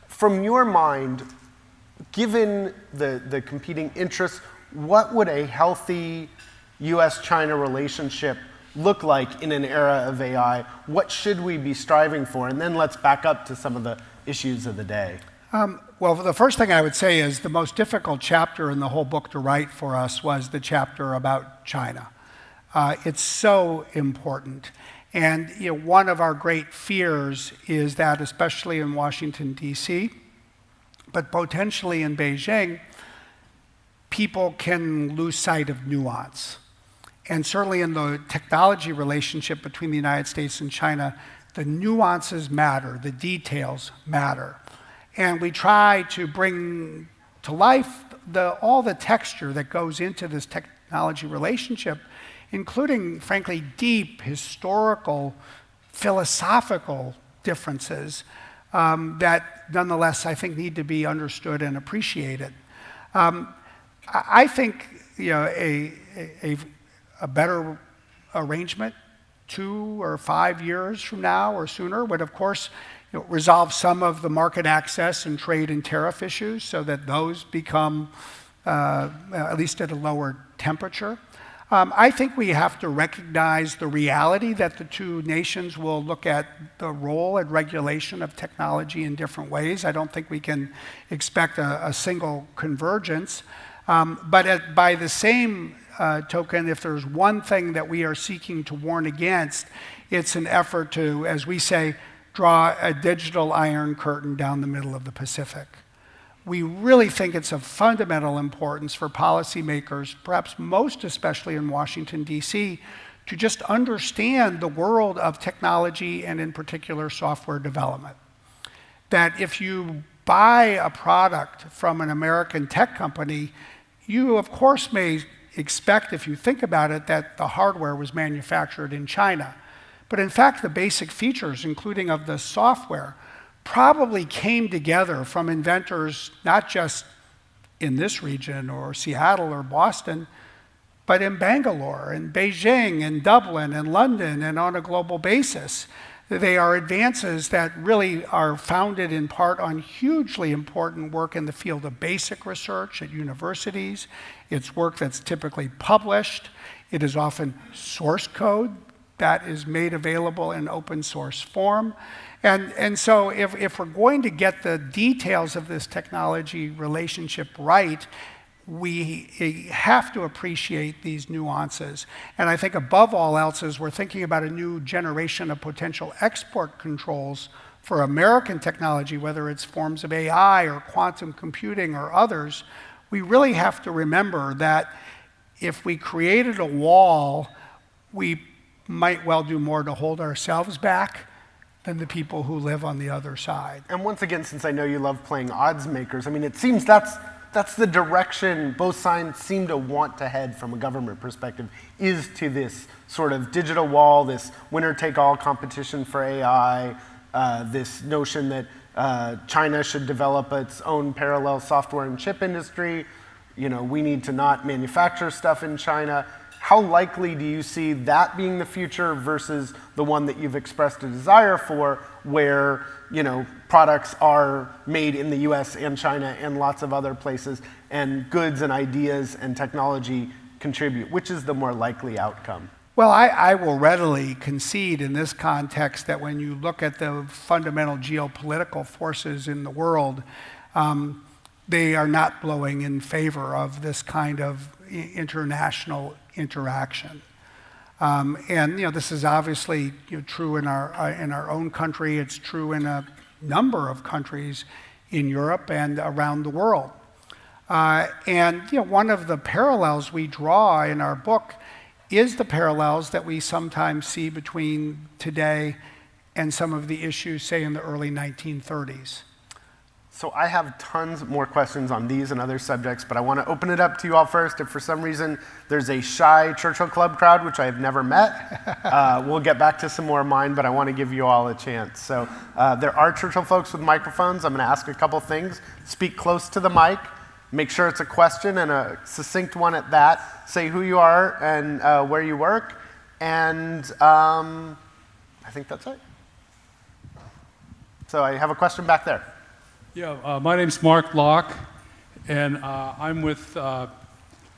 From your mind, given the competing interests, what would a healthy US-China relationship look like in an era of AI? What should we be striving for? And then let's back up to some of the issues of the day. Well, the first thing I would say is the most difficult chapter in the whole book to write for us was the chapter about China. It's so important. And one of our great fears is that, especially in Washington, D.C., but potentially in Beijing, people can lose sight of nuance. And certainly in the technology relationship between the United States and China, the nuances matter, the details matter. And we try to bring to life all the texture that goes into this technology relationship, including, frankly, deep historical, philosophical differences that nonetheless I think need to be understood and appreciated. I think a better arrangement 2 or 5 years from now or sooner would, of course, resolve some of the market access and trade and tariff issues so that those become at least at a lower temperature. I think we have to recognize the reality that the two nations will look at the role and regulation of technology in different ways. I don't think we can expect a single convergence. But by the same token, if there's one thing that we are seeking to warn against, it's an effort to, as we say, draw a digital iron curtain down the middle of the Pacific. We really think it's of fundamental importance for policymakers, perhaps most especially in Washington, D.C., to just understand the world of technology and in particular software development. That if you buy a product from an American tech company, you of course may expect, if you think about it, that the hardware was manufactured in China. But in fact, the basic features, including of the software, probably came together from inventors not just in this region or Seattle or Boston, but in Bangalore and Beijing and Dublin and London and on a global basis. They are advances that really are founded in part on hugely important work in the field of basic research at universities. It's work that's typically published. It is often source code that is made available in open source form. And so if we're going to get the details of this technology relationship right, we have to appreciate these nuances. And I think above all else, as we're thinking about a new generation of potential export controls for American technology, whether it's forms of AI or quantum computing or others, we really have to remember that if we created a wall, we might well do more to hold ourselves back than the people who live on the other side. And once again, since I know you love playing odds makers, I mean, it seems that's the direction both sides seem to want to head from a government perspective, is to this sort of digital wall, this winner-take-all competition for AI, this notion that China should develop its own parallel software and chip industry. You know, we need to not manufacture stuff in China. How likely do you see that being the future versus the one that you've expressed a desire for, where, you know, products are made in the US and China and lots of other places, and goods and ideas and technology contribute? Which is the more likely outcome? Well, I will readily concede in this context that when you look at the fundamental geopolitical forces in the world, they are not blowing in favor of this kind of international interaction. And you know, this is obviously, you know, true in our own country. It's true in a number of countries in Europe and around the world. And you know, one of the parallels we draw in our book is the parallels that we sometimes see between today and some of the issues, say, in the early 1930s. So I have tons more questions on these and other subjects, but I want to open it up to you all first. If for some reason there's a shy Churchill Club crowd, which I have never met, we'll get back to some more of mine, but I want to give you all a chance. So there are Churchill folks with microphones. I'm going to ask a couple things. Speak close to the mic. Make sure it's a question and a succinct one at that. Say who you are and where you work. And I think that's it. So I have a question back there. Yeah, my name's Mark Locke, and I'm with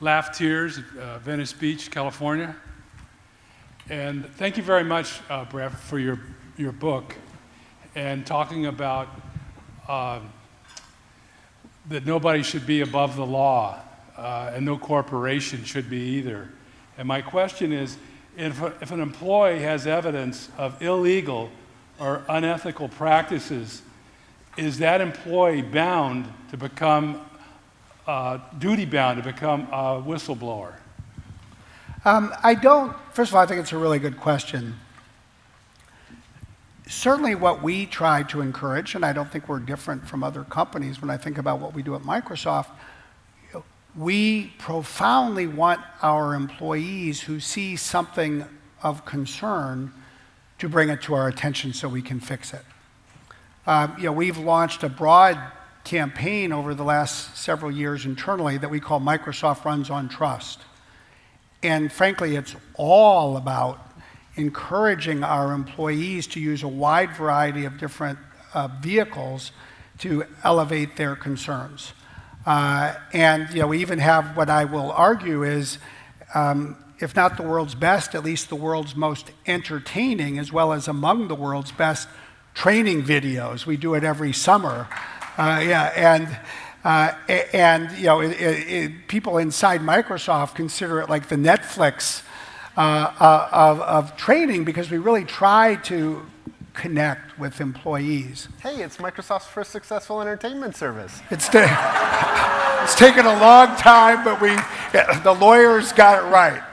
Laugh Tears, Venice Beach, California. And thank you very much, Brett, for your book and talking about that nobody should be above the law, and no corporation should be either. And my question is, if an employee has evidence of illegal or unethical practices, is that employee bound to become, duty-bound to become a whistleblower? First of all, I think it's a really good question. Certainly what we try to encourage, and I don't think we're different from other companies when I think about what we do at Microsoft, we profoundly want our employees who see something of concern to bring it to our attention so we can fix it. We've launched a broad campaign over the last several years internally that we call Microsoft Runs on Trust. And frankly, it's all about encouraging our employees to use a wide variety of different vehicles to elevate their concerns. And we even have what I will argue is, if not the world's best, at least the world's most entertaining, as well as among the world's best training videos. We do it every summer. People inside Microsoft consider it like the Netflix of training, because we really try to connect with employees. Hey, it's Microsoft's first successful entertainment service. It's taken a long time, but the lawyers got it right.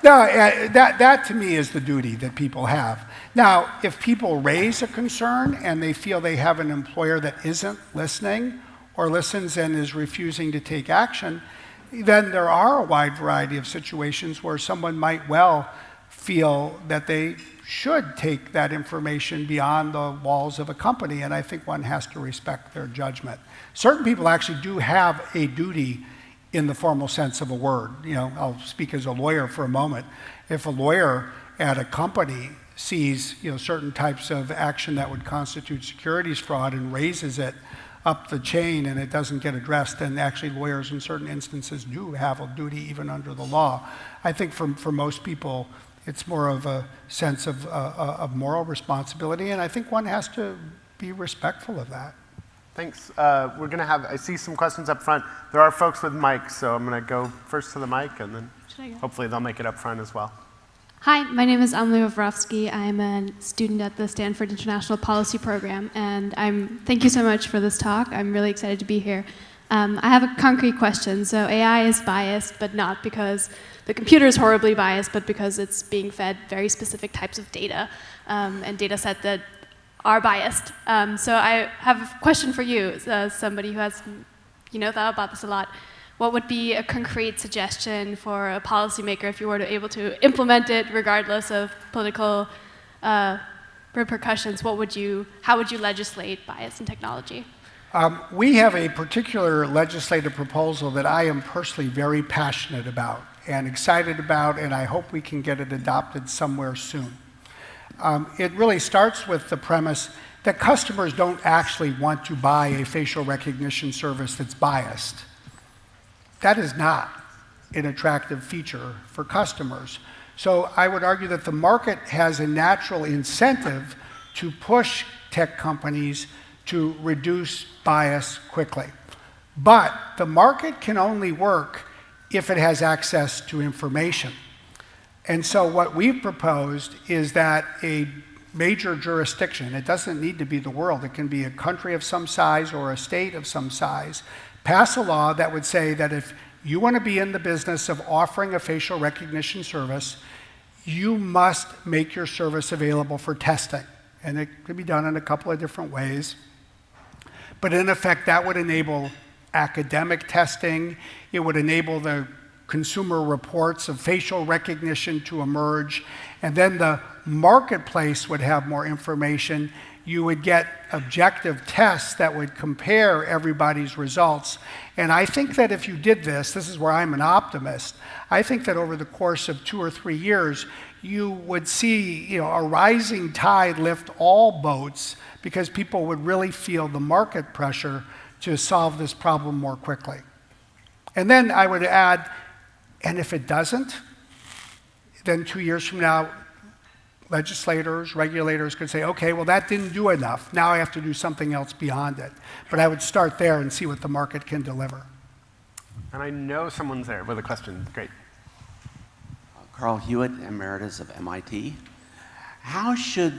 That to me is the duty that people have. Now, if people raise a concern and they feel they have an employer that isn't listening or listens and is refusing to take action, then there are a wide variety of situations where someone might well feel that they should take that information beyond the walls of a company, and I think one has to respect their judgment. Certain people actually do have a duty in the formal sense of a word. I'll speak as a lawyer for a moment. If a lawyer at a company sees certain types of action that would constitute securities fraud and raises it up the chain and it doesn't get addressed, then actually lawyers in certain instances do have a duty even under the law. I think for most people, It's more of a sense of moral responsibility, and I think one has to be respectful of that. Thanks. We're going to have, I see some questions up front. There are folks with mics, so I'm going to go first to the mic, and then hopefully they'll make it up front as well. Hi, my name is Emily Wawrowski. I'm a student at the Stanford International Policy Program, and thank you so much for this talk. I'm really excited to be here. I have a concrete question. So AI is biased, but not because the computer is horribly biased, but because it's being fed very specific types of data and data set that are biased. So I have a question for you, somebody who has thought about this a lot. What would be a concrete suggestion for a policymaker if you were able to implement it regardless of political repercussions? How would you legislate bias in technology? We have a particular legislative proposal that I am personally very passionate about and excited about, and I hope we can get it adopted somewhere soon. It really starts with the premise that customers don't actually want to buy a facial recognition service that's biased. That is not an attractive feature for customers. So I would argue that the market has a natural incentive to push tech companies to reduce bias quickly. But the market can only work if it has access to information. And so what we've proposed is that a major jurisdiction, it doesn't need to be the world, it can be a country of some size or a state of some size, pass a law that would say that if you want to be in the business of offering a facial recognition service, you must make your service available for testing. And it could be done in a couple of different ways. But in effect, that would enable academic testing. It would enable the consumer reports of facial recognition to emerge. And then the marketplace would have more information. You would get objective tests that would compare everybody's results. And I think that if you did this is where I'm an optimist, I think that over the course of 2 or 3 years, you would see a rising tide lift all boats because people would really feel the market pressure to solve this problem more quickly. And then I would add, and if it doesn't, then 2 years from now, legislators, regulators could say, okay, well, that didn't do enough. Now I have to do something else beyond it. But I would start there and see what the market can deliver. And I know someone's there with a question. Great. Carl Hewitt, Emeritus of MIT. How should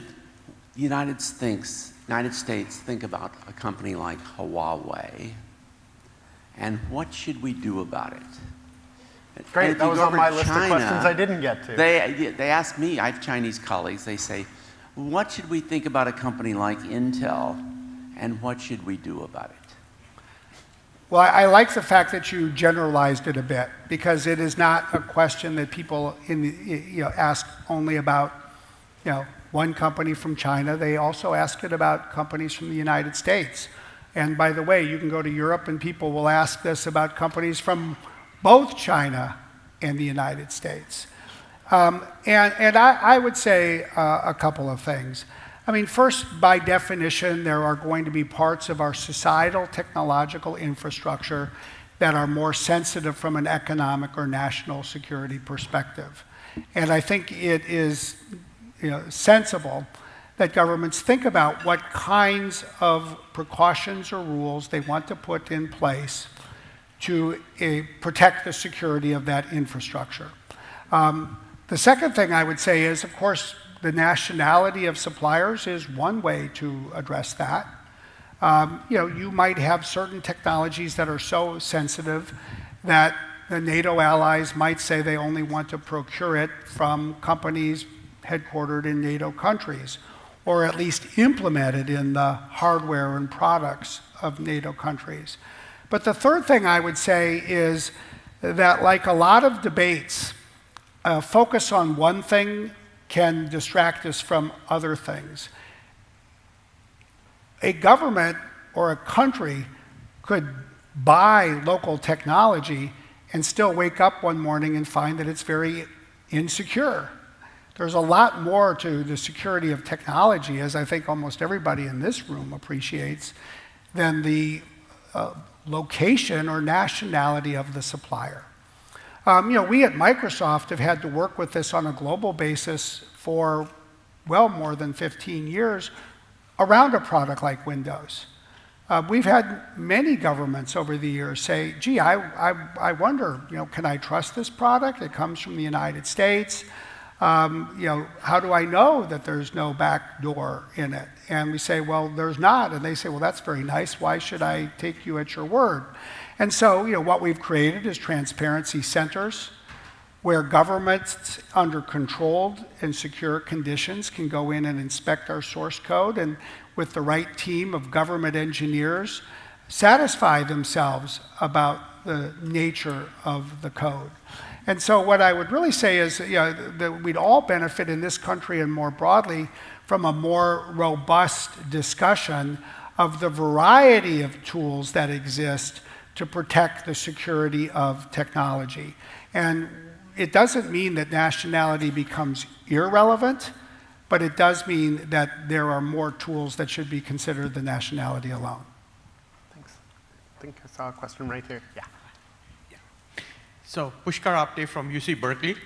the United States think about a company like Huawei, and what should we do about it? Great, that was on my list of questions I didn't get to. They ask me, I have Chinese colleagues, they say, what should we think about a company like Intel, and what should we do about it? Well, I like the fact that you generalized it a bit, because it is not a question that people ask only about one company from China. They also ask it about companies from the United States. And by the way, you can go to Europe and people will ask this about companies from both China and the United States. And I would say a couple of things. I mean, first, by definition, there are going to be parts of our societal technological infrastructure that are more sensitive from an economic or national security perspective. And I think it is sensible that governments think about what kinds of precautions or rules they want to put in place to protect the security of that infrastructure. The second thing I would say is, of course, the nationality of suppliers is one way to address that. You might have certain technologies that are so sensitive that the NATO allies might say they only want to procure it from companies headquartered in NATO countries, or at least implemented in the hardware and products of NATO countries. But the third thing I would say is that, like a lot of debates, focus on one thing can distract us from other things. A government or a country could buy local technology and still wake up one morning and find that it's very insecure. There's a lot more to the security of technology, as I think almost everybody in this room appreciates, than the location or nationality of the supplier. We at Microsoft have had to work with this on a global basis for well more than 15 years around a product like Windows. We've had many governments over the years say, gee, I wonder, can I trust this product? It comes from the United States. How do I know that there's no back door in it? And we say, well, there's not. And they say, well, that's very nice. Why should I take you at your word? And so, what we've created is transparency centers where governments under controlled and secure conditions can go in and inspect our source code and with the right team of government engineers satisfy themselves about the nature of the code. And so what I would really say is that we'd all benefit in this country and more broadly from a more robust discussion of the variety of tools that exist to protect the security of technology. And it doesn't mean that nationality becomes irrelevant, but it does mean that there are more tools that should be considered than nationality alone. Thanks. I think I saw a question right here. Yeah. So, Pushkar Apte from UC Berkeley.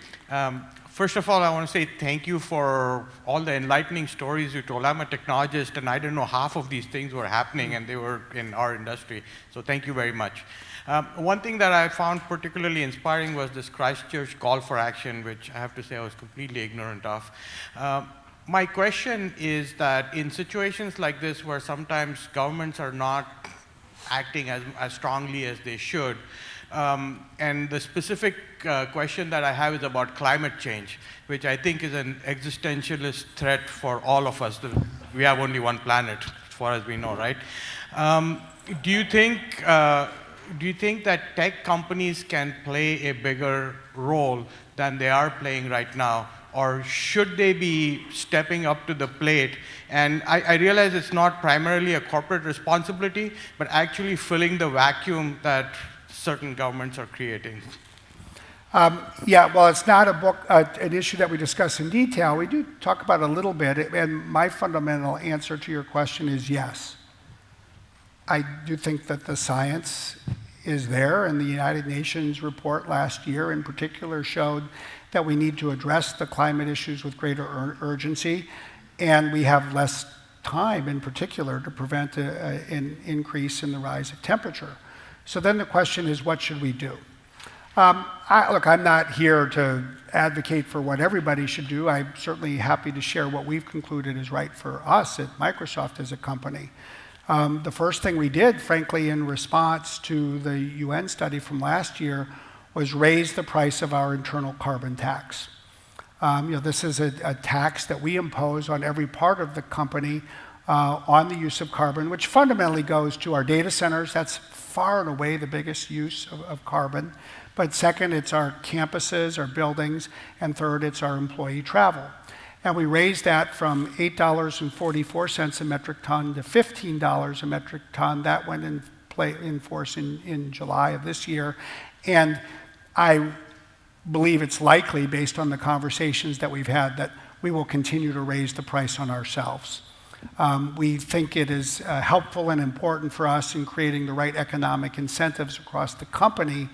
First of all, I want to say thank you for all the enlightening stories you told. I'm a technologist, and I didn't know half of these things were happening, and they were in our industry. So thank you very much. One thing that I found particularly inspiring was this Christchurch call for action, which I have to say I was completely ignorant of. My question is that in situations like this, where sometimes governments are not acting as strongly as they should, and the specific question that I have is about climate change, which I think is an existentialist threat for all of us. We have only one planet, as far as we know, right? Do you think that tech companies can play a bigger role than they are playing right now? Or should they be stepping up to the plate? And I realize it's not primarily a corporate responsibility, but actually filling the vacuum that certain governments are creating. Well, it's not an issue that we discuss in detail. We do talk about it a little bit, and my fundamental answer to your question is yes. I do think that the science is there, and the United Nations report last year in particular showed that we need to address the climate issues with greater urgency, and we have less time in particular to prevent an increase in the rise of temperature. So then the question is, what should we do? Look, I'm not here to advocate for what everybody should do. I'm certainly happy to share what we've concluded is right for us at Microsoft as a company. The first thing we did, frankly, in response to the UN study from last year was raise the price of our internal carbon tax. This is a tax that we impose on every part of the company on the use of carbon, which fundamentally goes to our data centers. That's far and away the biggest use of carbon. But second, it's our campuses, our buildings, and third, it's our employee travel. And we raised that from $8.44 a metric ton to $15 a metric ton. That went in force in July of this year. And I believe it's likely, based on the conversations that we've had, that we will continue to raise the price on ourselves. We think it is helpful and important for us in creating the right economic incentives across the company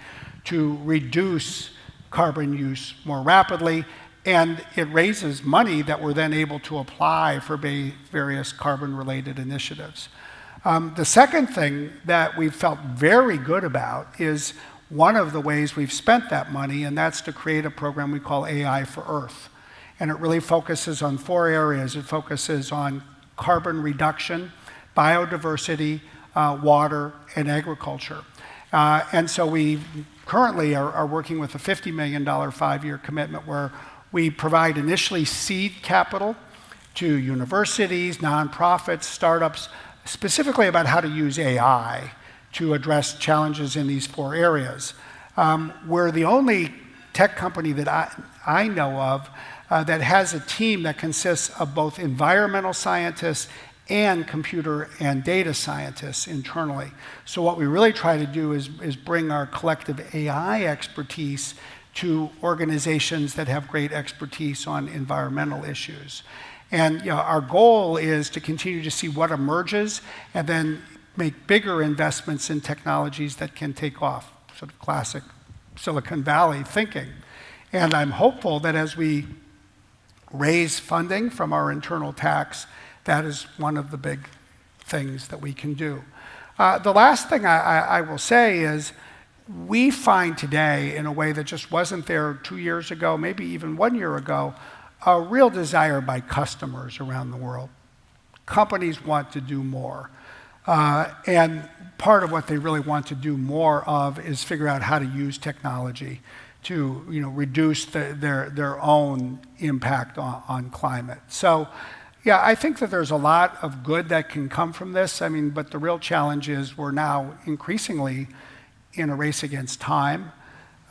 to reduce carbon use more rapidly, and it raises money that we're then able to apply for various carbon-related initiatives. The second thing that we've felt very good about is one of the ways we've spent that money, and that's to create a program we call AI for Earth. And it really focuses on 4 areas. It focuses on carbon reduction, biodiversity, water, and agriculture. And so we currently are working with a $50 million 5-year commitment where we provide initially seed capital to universities, nonprofits, startups, specifically about how to use AI to address challenges in these 4 areas. We're the only tech company that I know of that has a team that consists of both environmental scientists and computer and data scientists internally. So what we really try to do is bring our collective AI expertise to organizations that have great expertise on environmental issues. And our goal is to continue to see what emerges and then make bigger investments in technologies that can take off, sort of classic Silicon Valley thinking. And I'm hopeful that as we raise funding from our internal tax, that is one of the big things that we can do. The last thing I will say is we find today, in a way that just wasn't there 2 years ago, maybe even 1 year ago, a real desire by customers around the world. Companies want to do more. And part of what they really want to do more of is figure out how to use technology to reduce their own impact on climate. So yeah, I think that there's a lot of good that can come from this. I mean, but the real challenge is we're now increasingly in a race against time.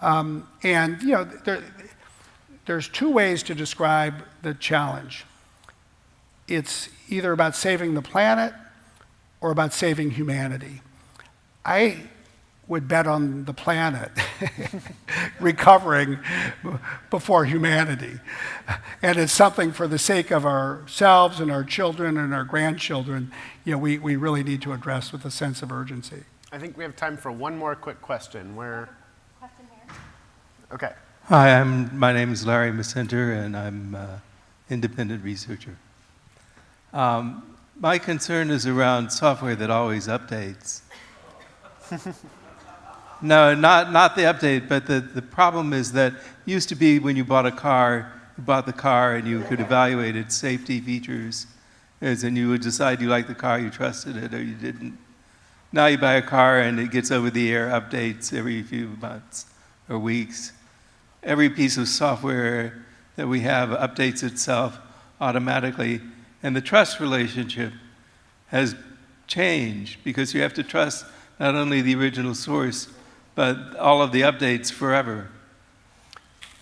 And there's two ways to describe the challenge. It's either about saving the planet or about saving humanity. I would bet on the planet recovering before humanity. And it's something for the sake of ourselves and our children and our grandchildren, we really need to address with a sense of urgency. I think we have time for one more quick question. Question here. Okay. Hi, my name is Larry Macenter, and I'm an independent researcher. My concern is around software that always updates. No, not the update, but the problem is that it used to be when you bought a car, you bought the car and you could evaluate its safety features, and you would decide you liked the car, you trusted it, or you didn't. Now you buy a car and it gets over-the-air updates every few months or weeks. Every piece of software that we have updates itself automatically, and the trust relationship has changed because you have to trust not only the original source, but all of the updates forever.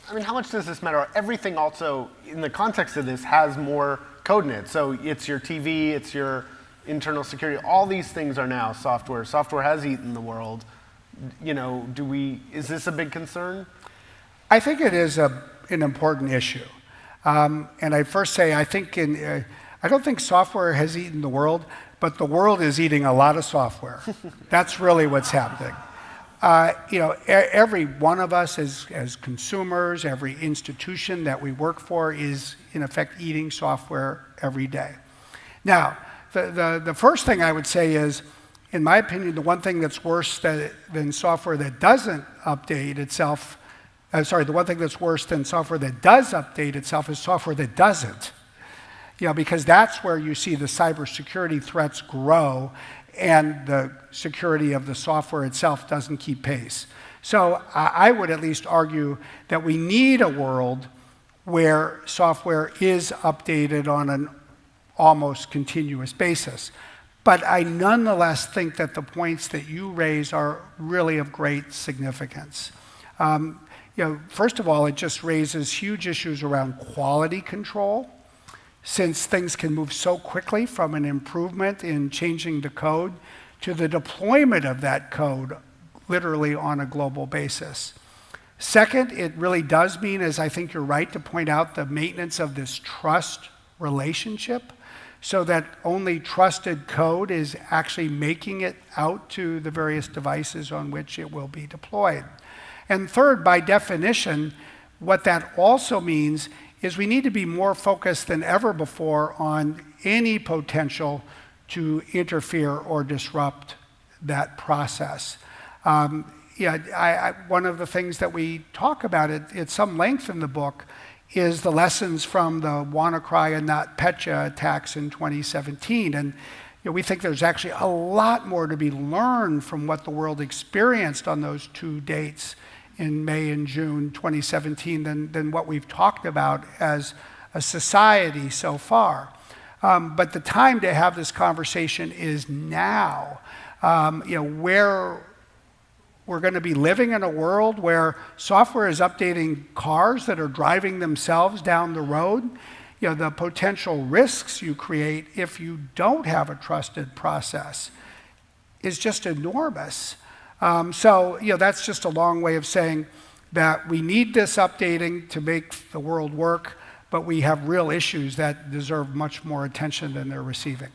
I mean, how much does this matter? Everything also, in the context of this, has more code in it. So it's your TV, it's your internal security. All these things are now software. Software has eaten the world. Is this a big concern? I think it is an important issue. And I first say, I don't think software has eaten the world, but the world is eating a lot of software. That's really what's happening. Every one of us as consumers, every institution that we work for is, in effect, eating software every day. Now, the first thing I would say is, in my opinion, the one thing that's worse than software that doesn't update itself, the one thing that's worse than software that does update itself is software that doesn't. Because that's where you see the cybersecurity threats grow and the security of the software itself doesn't keep pace. So I would at least argue that we need a world where software is updated on an almost continuous basis. But I nonetheless think that the points that you raise are really of great significance. First of all, it just raises huge issues around quality control, since things can move so quickly from an improvement in changing the code to the deployment of that code literally on a global basis. Second, it really does mean, as I think you're right to point out, the maintenance of this trust relationship so that only trusted code is actually making it out to the various devices on which it will be deployed. And third, by definition, what that also means is we need to be more focused than ever before on any potential to interfere or disrupt that process. One of the things that we talk about at some length in the book is the lessons from the WannaCry and NotPetya attacks in 2017. And we think there's actually a lot more to be learned from what the world experienced on those two dates in May and June 2017 than what we've talked about as a society so far. But the time to have this conversation is now. Where we're going to be living in a world where software is updating cars that are driving themselves down the road. The potential risks you create if you don't have a trusted process is just enormous. That's just a long way of saying that we need this updating to make the world work, but we have real issues that deserve much more attention than they're receiving.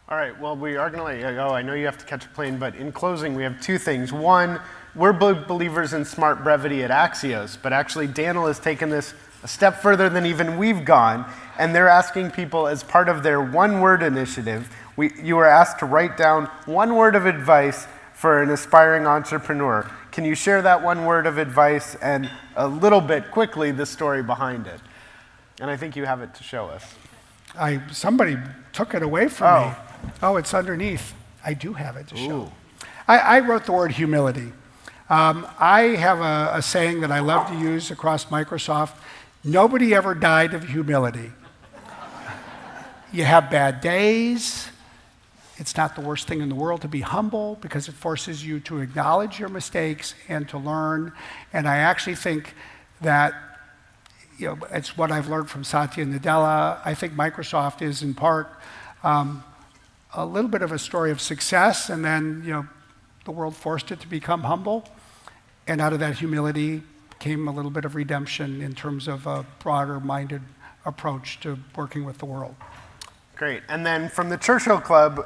All right, well, we are going to let you go. I know you have to catch a plane, but in closing, we have two things. One, we're big believers in smart brevity at Axios, but actually Daniel has taken this a step further than even we've gone, and they're asking people as part of their one-word initiative, you were asked to write down one word of advice for an aspiring entrepreneur. Can you share that one word of advice and a little bit quickly the story behind it? And I think you have it to show us. Somebody took it away from me. Oh, it's underneath. I do have it to show. I wrote the word humility. I have a saying that I love to use across Microsoft. Nobody ever died of humility. You have bad days. It's not the worst thing in the world to be humble because it forces you to acknowledge your mistakes and to learn. And I actually think that it's what I've learned from Satya Nadella. I think Microsoft is in part a little bit of a story of success, and then the world forced it to become humble, and out of that humility came a little bit of redemption in terms of a broader-minded approach to working with the world. Great. And then from the Churchill Club,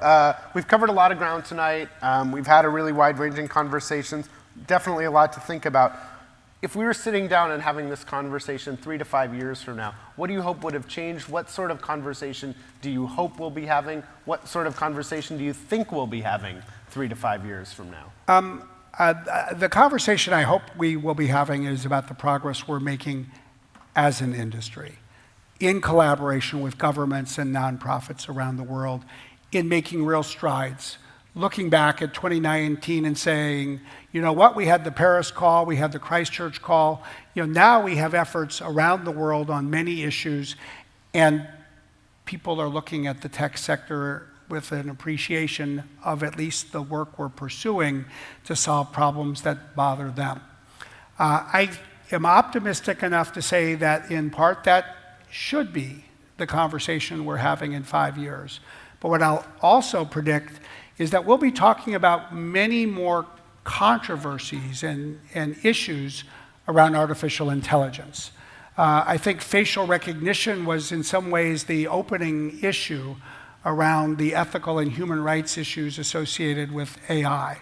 we've covered a lot of ground tonight. We've had a really wide-ranging conversations, definitely a lot to think about. If we were sitting down and having this conversation 3 to 5 years from now, what do you hope would have changed? What sort of conversation do you hope we'll be having? What sort of conversation do you think we'll be having 3 to 5 years from now? The conversation I hope we will be having is about the progress we're making as an industry, in collaboration with governments and nonprofits around the world, in making real strides. Looking back at 2019 and saying, you know what, we had the Paris call, we had the Christchurch call, now we have efforts around the world on many issues, and people are looking at the tech sector with an appreciation of at least the work we're pursuing to solve problems that bother them. I am optimistic enough to say that in part that should be the conversation we're having in 5 years. But what I'll also predict is that we'll be talking about many more controversies and issues around artificial intelligence. I think facial recognition was in some ways the opening issue around the ethical and human rights issues associated with AI.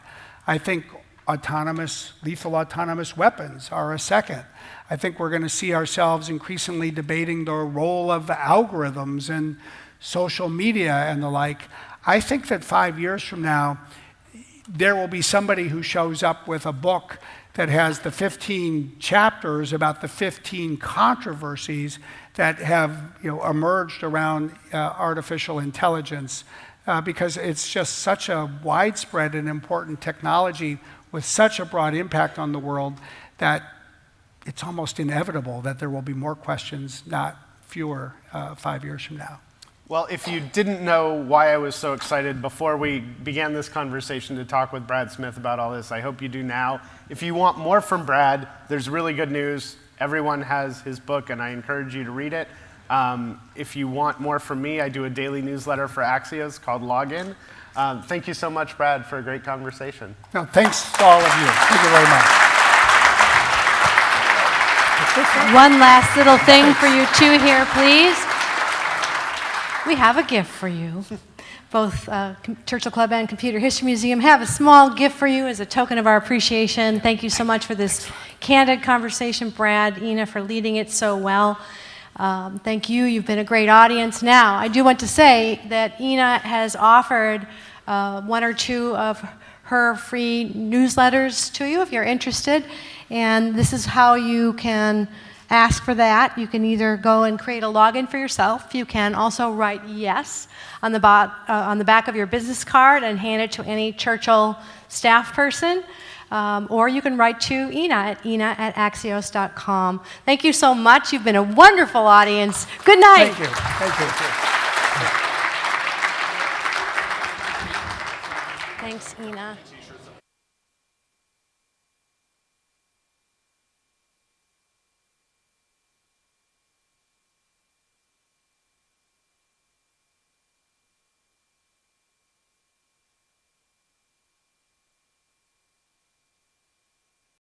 I think lethal autonomous weapons are a second. I think we're going to see ourselves increasingly debating the role of algorithms and social media and the like. I think that 5 years from now, there will be somebody who shows up with a book that has the 15 chapters about the 15 controversies that have emerged around artificial intelligence, because it's just such a widespread and important technology with such a broad impact on the world that it's almost inevitable that there will be more questions, not fewer, 5 years from now. Well, if you didn't know why I was so excited before we began this conversation to talk with Brad Smith about all this, I hope you do now. If you want more from Brad, there's really good news. Everyone has his book, and I encourage you to read it. If you want more from me, I do a daily newsletter for Axios called Login. Thank you so much, Brad, for a great conversation. No, thanks to all of you. Thank you very much. One last little thing for you two here, please. We have a gift for you. Both Churchill Club and Computer History Museum have a small gift for you as a token of our appreciation. Thank you so much for this candid conversation, Brad, Ina, for leading it so well. Thank you. You've been a great audience. Now, I do want to say that Ina has offered 1 or 2 of her free newsletters to you if you're interested. And this is how you can ask for that. You can either go and create a login for yourself. You can also write yes on the back of your business card and hand it to any Churchill staff person. Or you can write to Ina at Axios.com. Thank you so much. You've been a wonderful audience. Good night. Thank you. Thank you. Thanks, Ina.